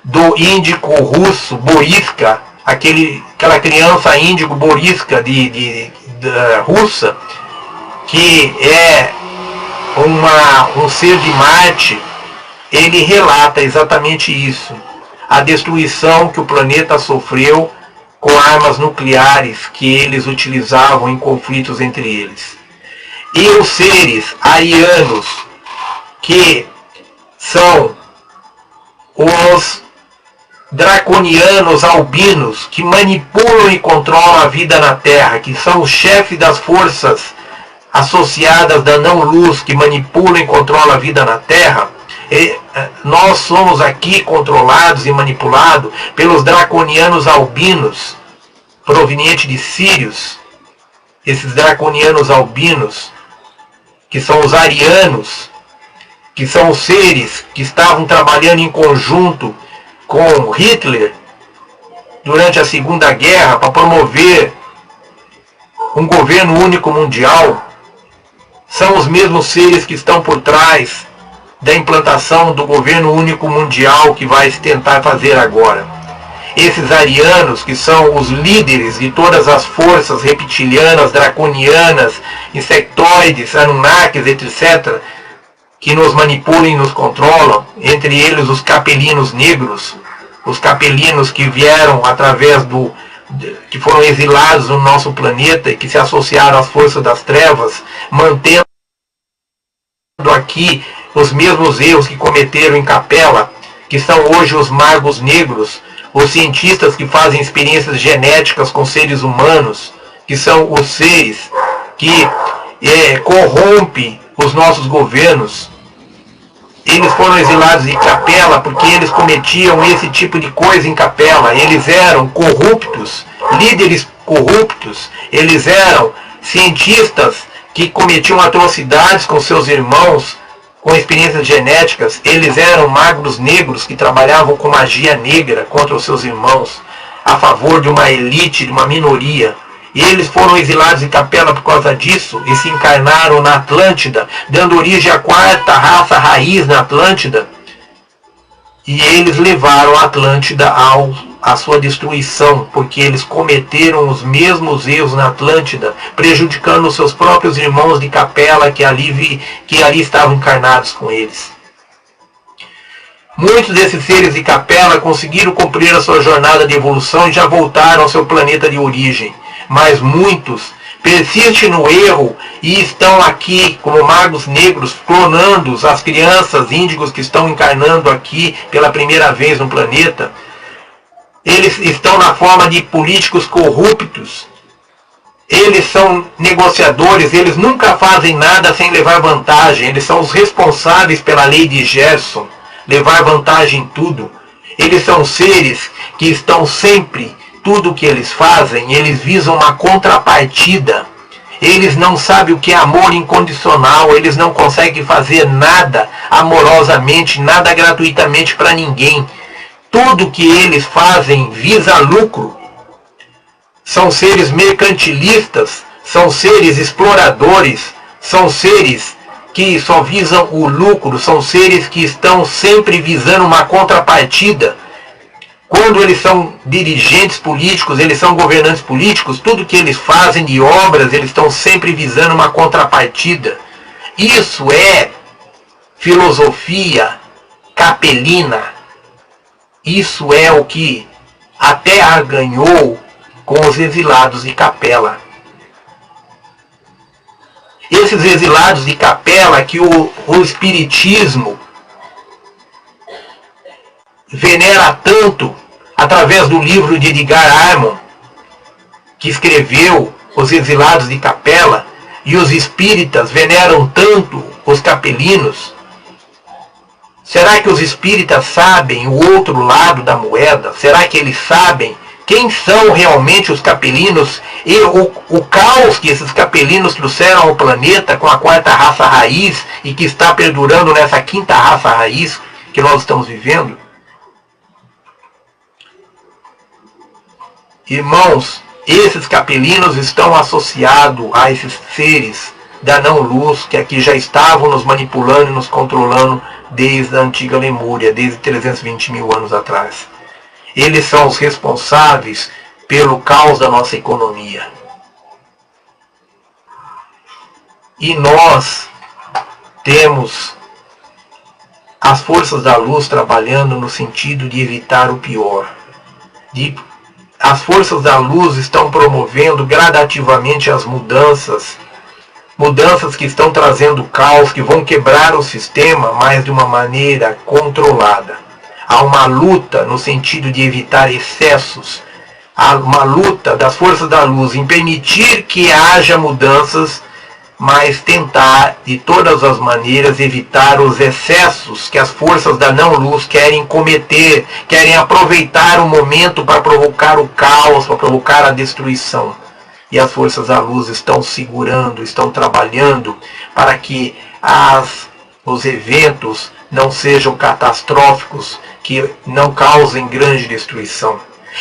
do índico russo Boriska, aquela criança índico Boriska russa, que é um ser de Marte, ele relata exatamente isso. A destruição que o planeta sofreu com armas nucleares que eles utilizavam em conflitos entre eles. E os seres arianos, que são os draconianos albinos, que manipulam e controlam a vida na Terra, que são os chefes das forças associadas da não-luz, que manipulam e controlam a vida na Terra, nós somos aqui controlados e manipulados pelos draconianos albinos, provenientes de Sírios. Esses draconianos albinos, que são os arianos, que são os seres que estavam trabalhando em conjunto com Hitler durante a Segunda Guerra para promover um governo único mundial, são os mesmos seres que estão por trás da implantação do governo único mundial que vai se tentar fazer agora. Esses arianos, que são os líderes de todas as forças reptilianas, draconianas, insectoides, anunnakis, etc., que nos manipulam e nos controlam, entre eles os capelinos negros, os capelinos que vieram através que foram exilados no nosso planeta e que se associaram às forças das trevas, mantendo aqui os mesmos erros que cometeram em Capela, que são hoje os magos negros, os cientistas que fazem experiências genéticas com seres humanos, que são os seres que corrompem os nossos governos. Eles foram exilados de Capela porque eles cometiam esse tipo de coisa em Capela. Eles eram corruptos, líderes corruptos, eles eram cientistas que cometiam atrocidades com seus irmãos, com experiências genéticas. Eles eram magos negros que trabalhavam com magia negra contra os seus irmãos, a favor de uma elite, de uma minoria. E eles foram exilados em Capela por causa disso e se encarnaram na Atlântida, dando origem à quarta raça raiz na Atlântida. E eles levaram a Atlântida à sua destruição, porque eles cometeram os mesmos erros na Atlântida, prejudicando os seus próprios irmãos de Capela que ali estavam encarnados com eles. Muitos desses seres de Capela conseguiram cumprir a sua jornada de evolução e já voltaram ao seu planeta de origem. Mas muitos persistem no erro e estão aqui como magos negros, clonando as crianças índigos que estão encarnando aqui pela primeira vez no planeta. Eles estão na forma de políticos corruptos. Eles são negociadores, eles nunca fazem nada sem levar vantagem. Eles são os responsáveis pela lei de Gerson, levar vantagem em tudo. Eles são seres que estão sempre, tudo que eles fazem, eles visam uma contrapartida. Eles não sabem o que é amor incondicional, eles não conseguem fazer nada amorosamente, nada gratuitamente para ninguém. Tudo que eles fazem visa lucro. São seres mercantilistas, são seres exploradores, são seres que só visam o lucro, são seres que estão sempre visando uma contrapartida. Quando eles são dirigentes políticos, eles são governantes políticos, tudo que eles fazem de obras, eles estão sempre visando uma contrapartida. Isso é filosofia capelina. Isso é o que a Terra ganhou com os exilados de Capela. Esses exilados de Capela que o Espiritismo venera tanto através do livro de Edgar Armond, que escreveu Os Exilados de Capela, e os espíritas veneram tanto os capelinos. Será que os espíritas sabem o outro lado da moeda? Será que eles sabem quem são realmente os capelinos e o caos que esses capelinos trouxeram ao planeta com a quarta raça raiz e que está perdurando nessa quinta raça raiz que nós estamos vivendo? Irmãos, Esses capelinos estão associados a esses seres da não-luz que aqui já estavam nos manipulando e nos controlando desde a antiga Lemúria, desde 320 mil anos atrás. Eles são os responsáveis pelo caos da nossa economia. E nós temos as forças da luz trabalhando no sentido de evitar o pior. As forças da luz estão promovendo gradativamente as mudanças que estão trazendo caos, que vão quebrar o sistema, mas de uma maneira controlada. Há uma luta no sentido de evitar excessos, há uma luta das forças da luz em permitir que haja mudanças, mas tentar de todas as maneiras evitar os excessos que as forças da não-luz querem cometer, querem aproveitar o momento para provocar o caos, para provocar a destruição. E as forças da luz estão segurando, estão trabalhando para que os eventos não sejam catastróficos, que não causem grande destruição.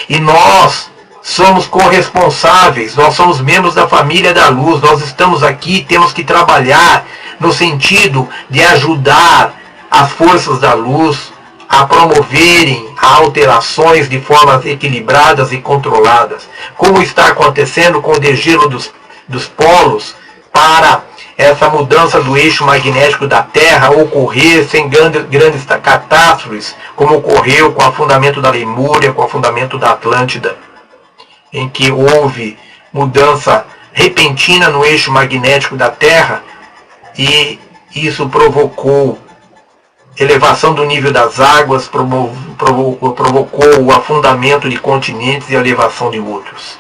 E nós somos corresponsáveis, nós somos membros da família da luz, nós estamos aqui, temos que trabalhar no sentido de ajudar as forças da luz a promoverem alterações de formas equilibradas e controladas, como está acontecendo com o degelo dos polos, para essa mudança do eixo magnético da Terra ocorrer sem grandes catástrofes, como ocorreu com o afundamento da Lemúria, com o afundamento da Atlântida, em que houve mudança repentina no eixo magnético da Terra e isso provocou elevação do nível das águas, provocou o afundamento de continentes e a elevação de outros.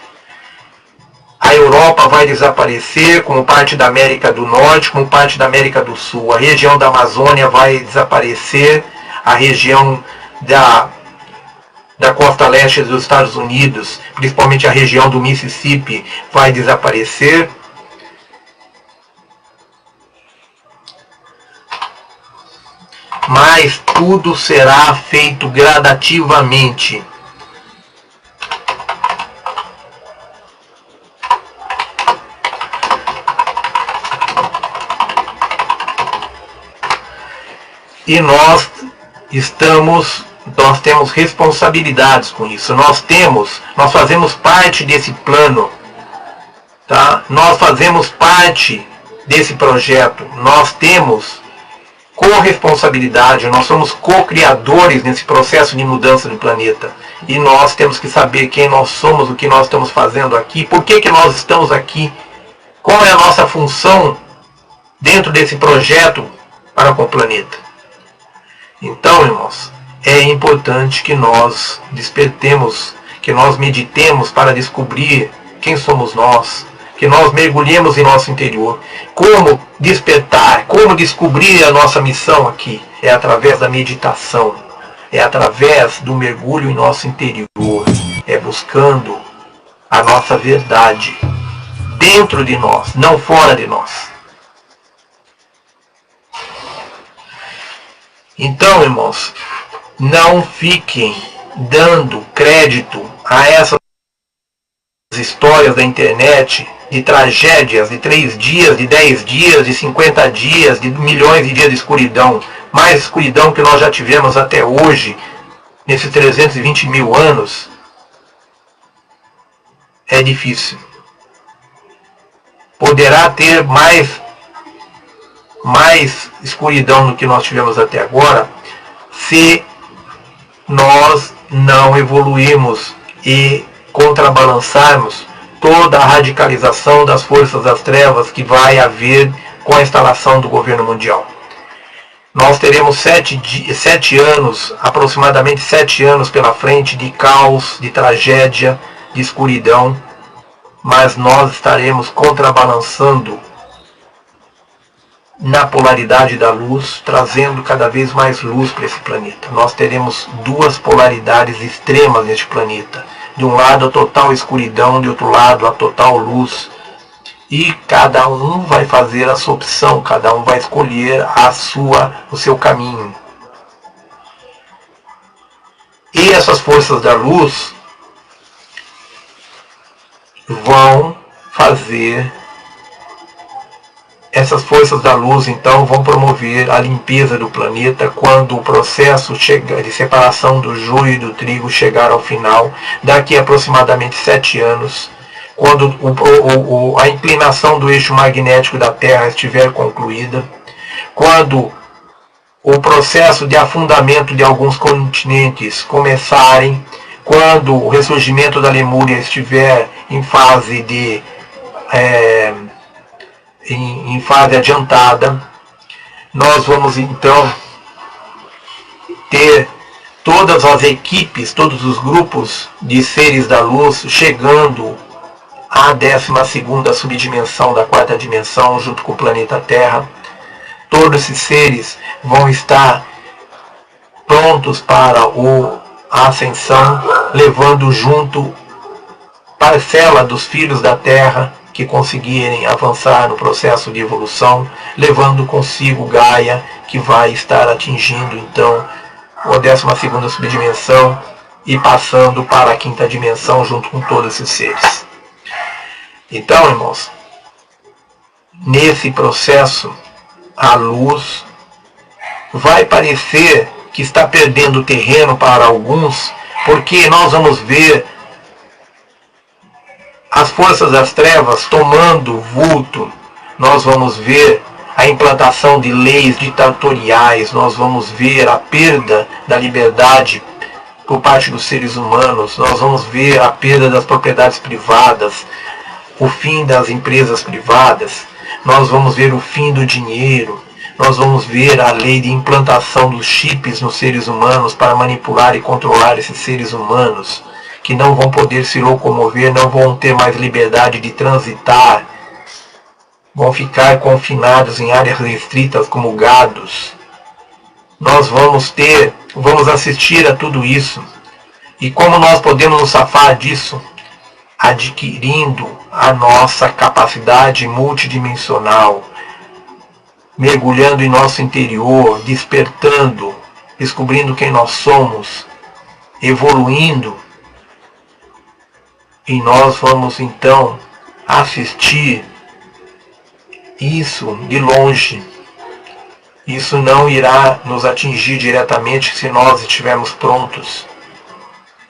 A Europa vai desaparecer como parte da América do Norte, como parte da América do Sul. A região da Amazônia vai desaparecer, a região da costa leste dos Estados Unidos, principalmente a região do Mississippi, vai desaparecer. Mas tudo será feito gradativamente. E nós temos responsabilidades com isso. Nós fazemos parte desse plano, tá? Nós fazemos parte desse projeto. Nós temos corresponsabilidade, nós somos co-criadores nesse processo de mudança do planeta. E nós temos que saber quem nós somos, o que nós estamos fazendo aqui, por que nós estamos aqui, qual é a nossa função dentro desse projeto para com o planeta. Então, irmãos, é importante que nós despertemos, que nós meditemos para descobrir quem somos nós, que nós mergulhemos em nosso interior. Como despertar, como descobrir a nossa missão aqui? É através da meditação, é através do mergulho em nosso interior, é buscando a nossa verdade dentro de nós, não fora de nós. Então, irmãos, não fiquem dando crédito a essas histórias da internet de tragédias de 3 dias, de 10 dias, de 50 dias, de milhões de dias de escuridão. Mais escuridão que nós já tivemos até hoje, nesses 320 mil anos. É difícil. Poderá ter mais escuridão do que nós tivemos até agora, se nós não evoluirmos e contrabalançarmos toda a radicalização das forças das trevas que vai haver com a instalação do governo mundial. Nós teremos 7 anos, aproximadamente 7 anos pela frente de caos, de tragédia, de escuridão, mas nós estaremos contrabalançando na polaridade da luz, trazendo cada vez mais luz para esse planeta. Nós teremos 2 polaridades extremas neste planeta. De um lado a total escuridão, de outro lado a total luz. E cada um vai fazer a sua opção, cada um vai escolher o seu caminho. E essas forças da luz vão fazer, essas forças da luz então vão promover a limpeza do planeta quando o processo de separação do joio e do trigo chegar ao final, daqui a aproximadamente 7 anos, quando a inclinação do eixo magnético da Terra estiver concluída, quando o processo de afundamento de alguns continentes começarem, quando o ressurgimento da Lemúria estiver em fase em fase adiantada, nós vamos então ter todas as equipes, todos os grupos de seres da luz chegando à 12ª subdimensão da 4ª dimensão, junto com o planeta Terra. Todos esses seres vão estar prontos para a ascensão, levando junto parcela dos filhos da Terra que conseguirem avançar no processo de evolução, levando consigo Gaia, que vai estar atingindo então a 12ª subdimensão e passando para a 5ª dimensão junto com todos esses seres. Então, irmãos, nesse processo, a luz vai parecer que está perdendo terreno para alguns, porque nós vamos ver as forças das trevas tomando vulto, nós vamos ver a implantação de leis ditatoriais, nós vamos ver a perda da liberdade por parte dos seres humanos, nós vamos ver a perda das propriedades privadas, o fim das empresas privadas, nós vamos ver o fim do dinheiro, nós vamos ver a lei de implantação dos chips nos seres humanos para manipular e controlar esses seres humanos, que não vão poder se locomover, não vão ter mais liberdade de transitar, vão ficar confinados em áreas restritas como gados. Nós vamos assistir a tudo isso. E como nós podemos nos safar disso? Adquirindo a nossa capacidade multidimensional, mergulhando em nosso interior, despertando, descobrindo quem nós somos, evoluindo. E nós vamos então assistir isso de longe. Isso não irá nos atingir diretamente se nós estivermos prontos.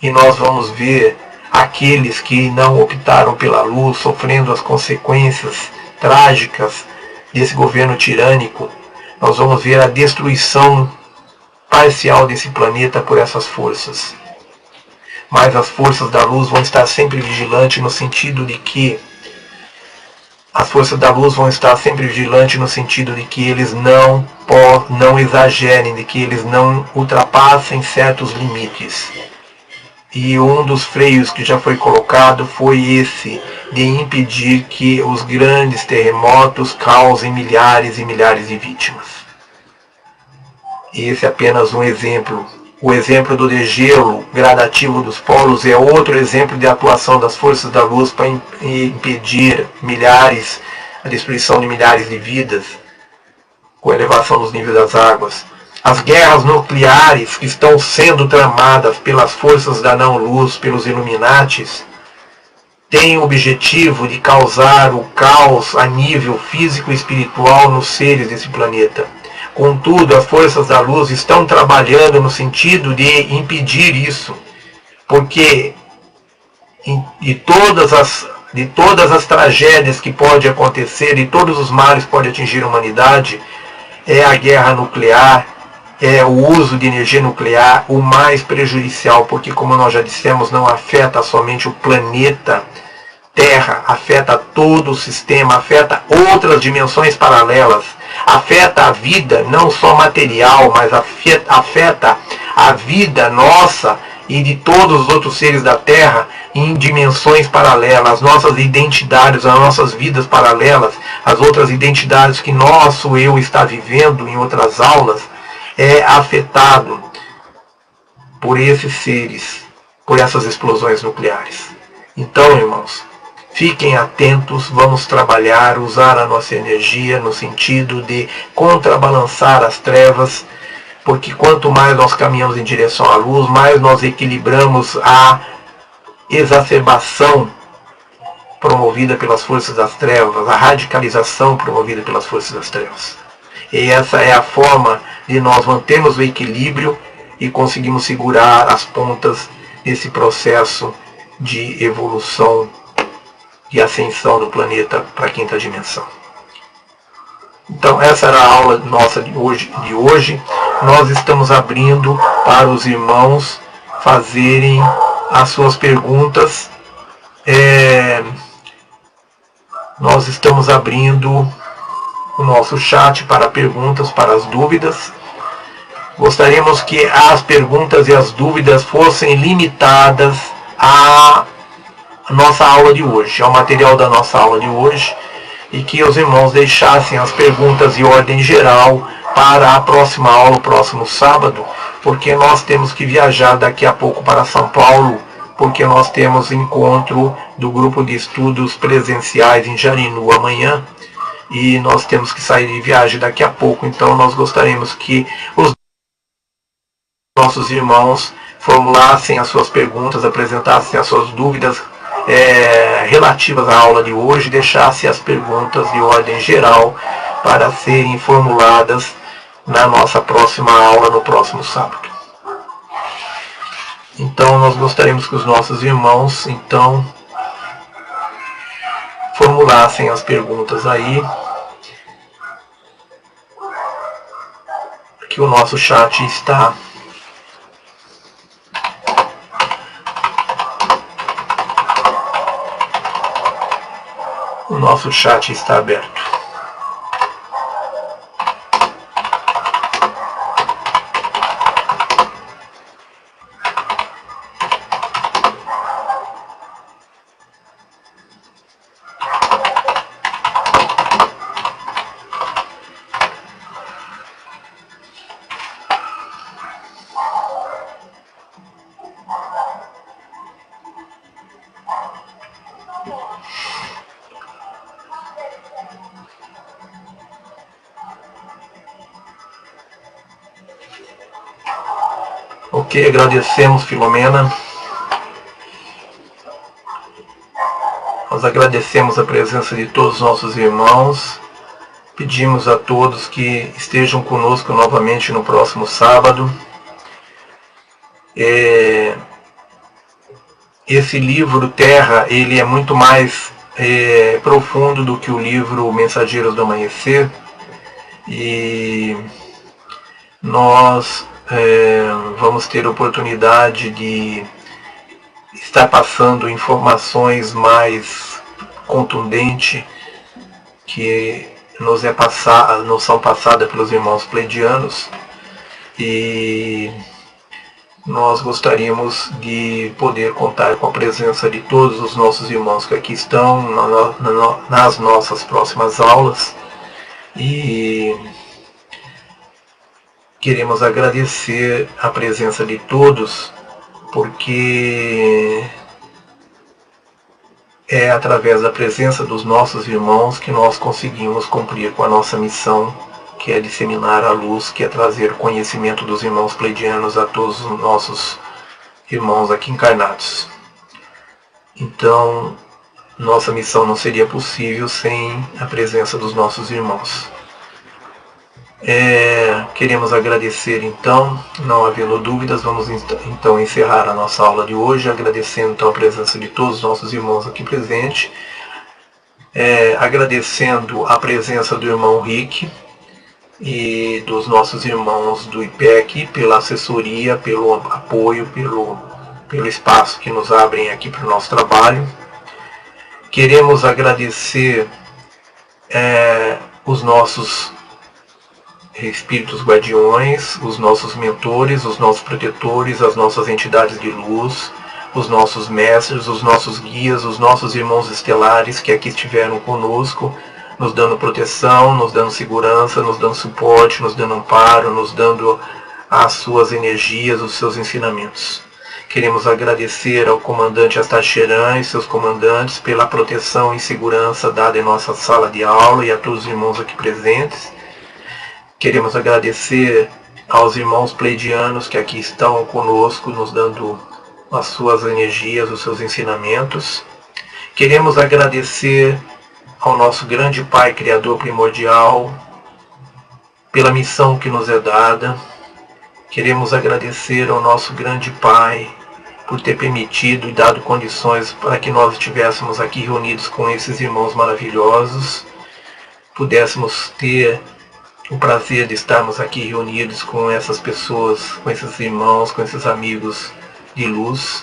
E nós vamos ver aqueles que não optaram pela luz sofrendo as consequências trágicas desse governo tirânico. Nós vamos ver a destruição parcial desse planeta por essas forças. Mas as forças da luz vão estar sempre vigilantes no sentido de que eles não exagerem, de que eles não ultrapassem certos limites. E um dos freios que já foi colocado foi esse, de impedir que os grandes terremotos causem milhares e milhares de vítimas. Esse é apenas um exemplo. O exemplo do degelo gradativo dos polos é outro exemplo de atuação das forças da luz para impedir a destruição de milhares de vidas com a elevação dos níveis das águas. As guerras nucleares que estão sendo tramadas pelas forças da não-luz, pelos Illuminatis, têm o objetivo de causar o caos a nível físico e espiritual nos seres desse planeta. Contudo, as forças da luz estão trabalhando no sentido de impedir isso, porque de todas as tragédias que podem acontecer, de todos os males que podem atingir a humanidade, é a guerra nuclear, é o uso de energia nuclear o mais prejudicial, porque, como nós já dissemos, não afeta somente o planeta Terra, afeta todo o sistema, afeta outras dimensões paralelas, afeta a vida não só material, mas afeta a vida nossa e de todos os outros seres da Terra em dimensões paralelas, as nossas identidades, as nossas vidas paralelas, as outras identidades que nosso eu está vivendo em outras aulas, é afetado por esses seres, por essas explosões nucleares. Então, irmãos, fiquem atentos, vamos trabalhar, usar a nossa energia no sentido de contrabalançar as trevas, porque quanto mais nós caminhamos em direção à luz, mais nós equilibramos a exacerbação promovida pelas forças das trevas, a radicalização promovida pelas forças das trevas. E essa é a forma de nós mantermos o equilíbrio e conseguimos segurar as pontas desse processo de evolução e ascensão do planeta para a quinta dimensão. Então essa era a aula nossa de hoje. Nós estamos abrindo para os irmãos fazerem as suas perguntas. Nós estamos abrindo o nosso chat para perguntas, para as dúvidas. Gostaríamos que as perguntas e as dúvidas fossem limitadas à nossa aula de hoje, ao material da nossa aula de hoje, e que os irmãos deixassem as perguntas de ordem geral para a próxima aula, o próximo sábado, porque nós temos que viajar daqui a pouco para São Paulo, porque nós temos encontro do grupo de estudos presenciais em Jarinu amanhã, e nós temos que sair de viagem daqui a pouco. Então nós gostaríamos que os nossos irmãos formulassem as suas perguntas, apresentassem as suas dúvidas relativas à aula de hoje, deixassem as perguntas de ordem geral para serem formuladas na nossa próxima aula, no próximo sábado. Então nós gostaríamos que os nossos irmãos então formulassem as perguntas aí, que o nosso chat está aberto. Ok, agradecemos, Filomena. Nós agradecemos a presença de todos os nossos irmãos. Pedimos a todos que estejam conosco novamente no próximo sábado. Esse livro Terra, ele é muito mais profundo do que o livro Mensageiros do Amanhecer. E nós vamos ter oportunidade de estar passando informações mais contundentes que nos são passadas pelos irmãos pleidianos, e nós gostaríamos de poder contar com a presença de todos os nossos irmãos que aqui estão nas nossas próximas aulas, e queremos agradecer a presença de todos, porque é através da presença dos nossos irmãos que nós conseguimos cumprir com a nossa missão, que é disseminar a luz, que é trazer conhecimento dos irmãos pleidianos a todos os nossos irmãos aqui encarnados. Então, nossa missão não seria possível sem a presença dos nossos irmãos. Queremos agradecer então, não havendo dúvidas, vamos então encerrar a nossa aula de hoje, agradecendo então a presença de todos os nossos irmãos aqui presentes, agradecendo a presença do irmão Rick e dos nossos irmãos do IPEC pela assessoria, pelo apoio, pelo espaço que nos abrem aqui para o nosso trabalho. Queremos agradecer os nossos espíritos guardiões, os nossos mentores, os nossos protetores, as nossas entidades de luz, os nossos mestres, os nossos guias, os nossos irmãos estelares que aqui estiveram conosco, nos dando proteção, nos dando segurança, nos dando suporte, nos dando amparo, nos dando as suas energias, os seus ensinamentos. Queremos agradecer ao comandante Astacheran e seus comandantes pela proteção e segurança dada em nossa sala de aula, e a todos os irmãos aqui presentes. Queremos agradecer aos irmãos pleidianos que aqui estão conosco, nos dando as suas energias, os seus ensinamentos. Queremos agradecer ao nosso grande Pai Criador primordial pela missão que nos é dada. Queremos agradecer ao nosso grande Pai por ter permitido e dado condições para que nós estivéssemos aqui reunidos com esses irmãos maravilhosos, pudéssemos ter o prazer de estarmos aqui reunidos com essas pessoas, com esses irmãos, com esses amigos de luz.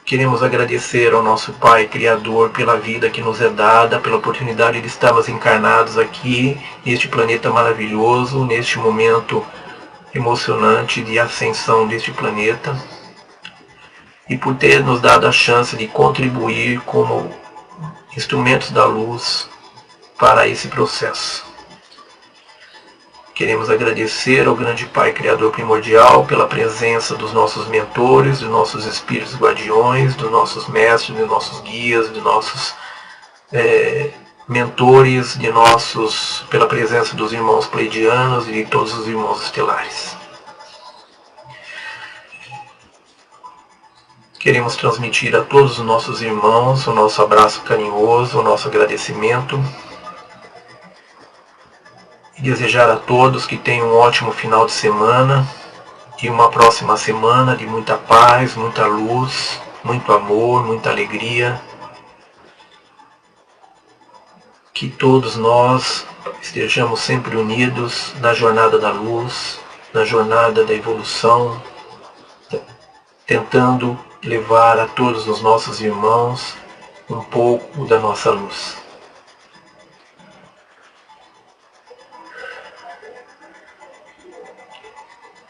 Queremos agradecer ao nosso Pai Criador pela vida que nos é dada, pela oportunidade de estarmos encarnados aqui, neste planeta maravilhoso, neste momento emocionante de ascensão deste planeta, e por ter nos dado a chance de contribuir como instrumentos da luz para esse processo. Queremos agradecer ao grande Pai Criador primordial pela presença dos nossos mentores, dos nossos espíritos guardiões, dos nossos mestres, dos nossos guias, dos nossos mentores, pela presença dos irmãos pleidianos e de todos os irmãos estelares. Queremos transmitir a todos os nossos irmãos o nosso abraço carinhoso, o nosso agradecimento e desejar a todos que tenham um ótimo final de semana e uma próxima semana de muita paz, muita luz, muito amor, muita alegria. Que todos nós estejamos sempre unidos na jornada da luz, na jornada da evolução, tentando levar a todos os nossos irmãos um pouco da nossa luz.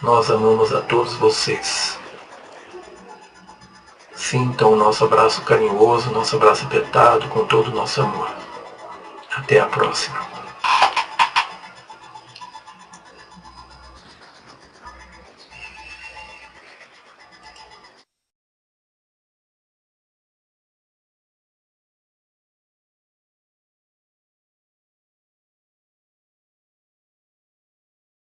Nós amamos a todos vocês. Sintam o nosso abraço carinhoso, nosso abraço apertado com todo o nosso amor. Até a próxima.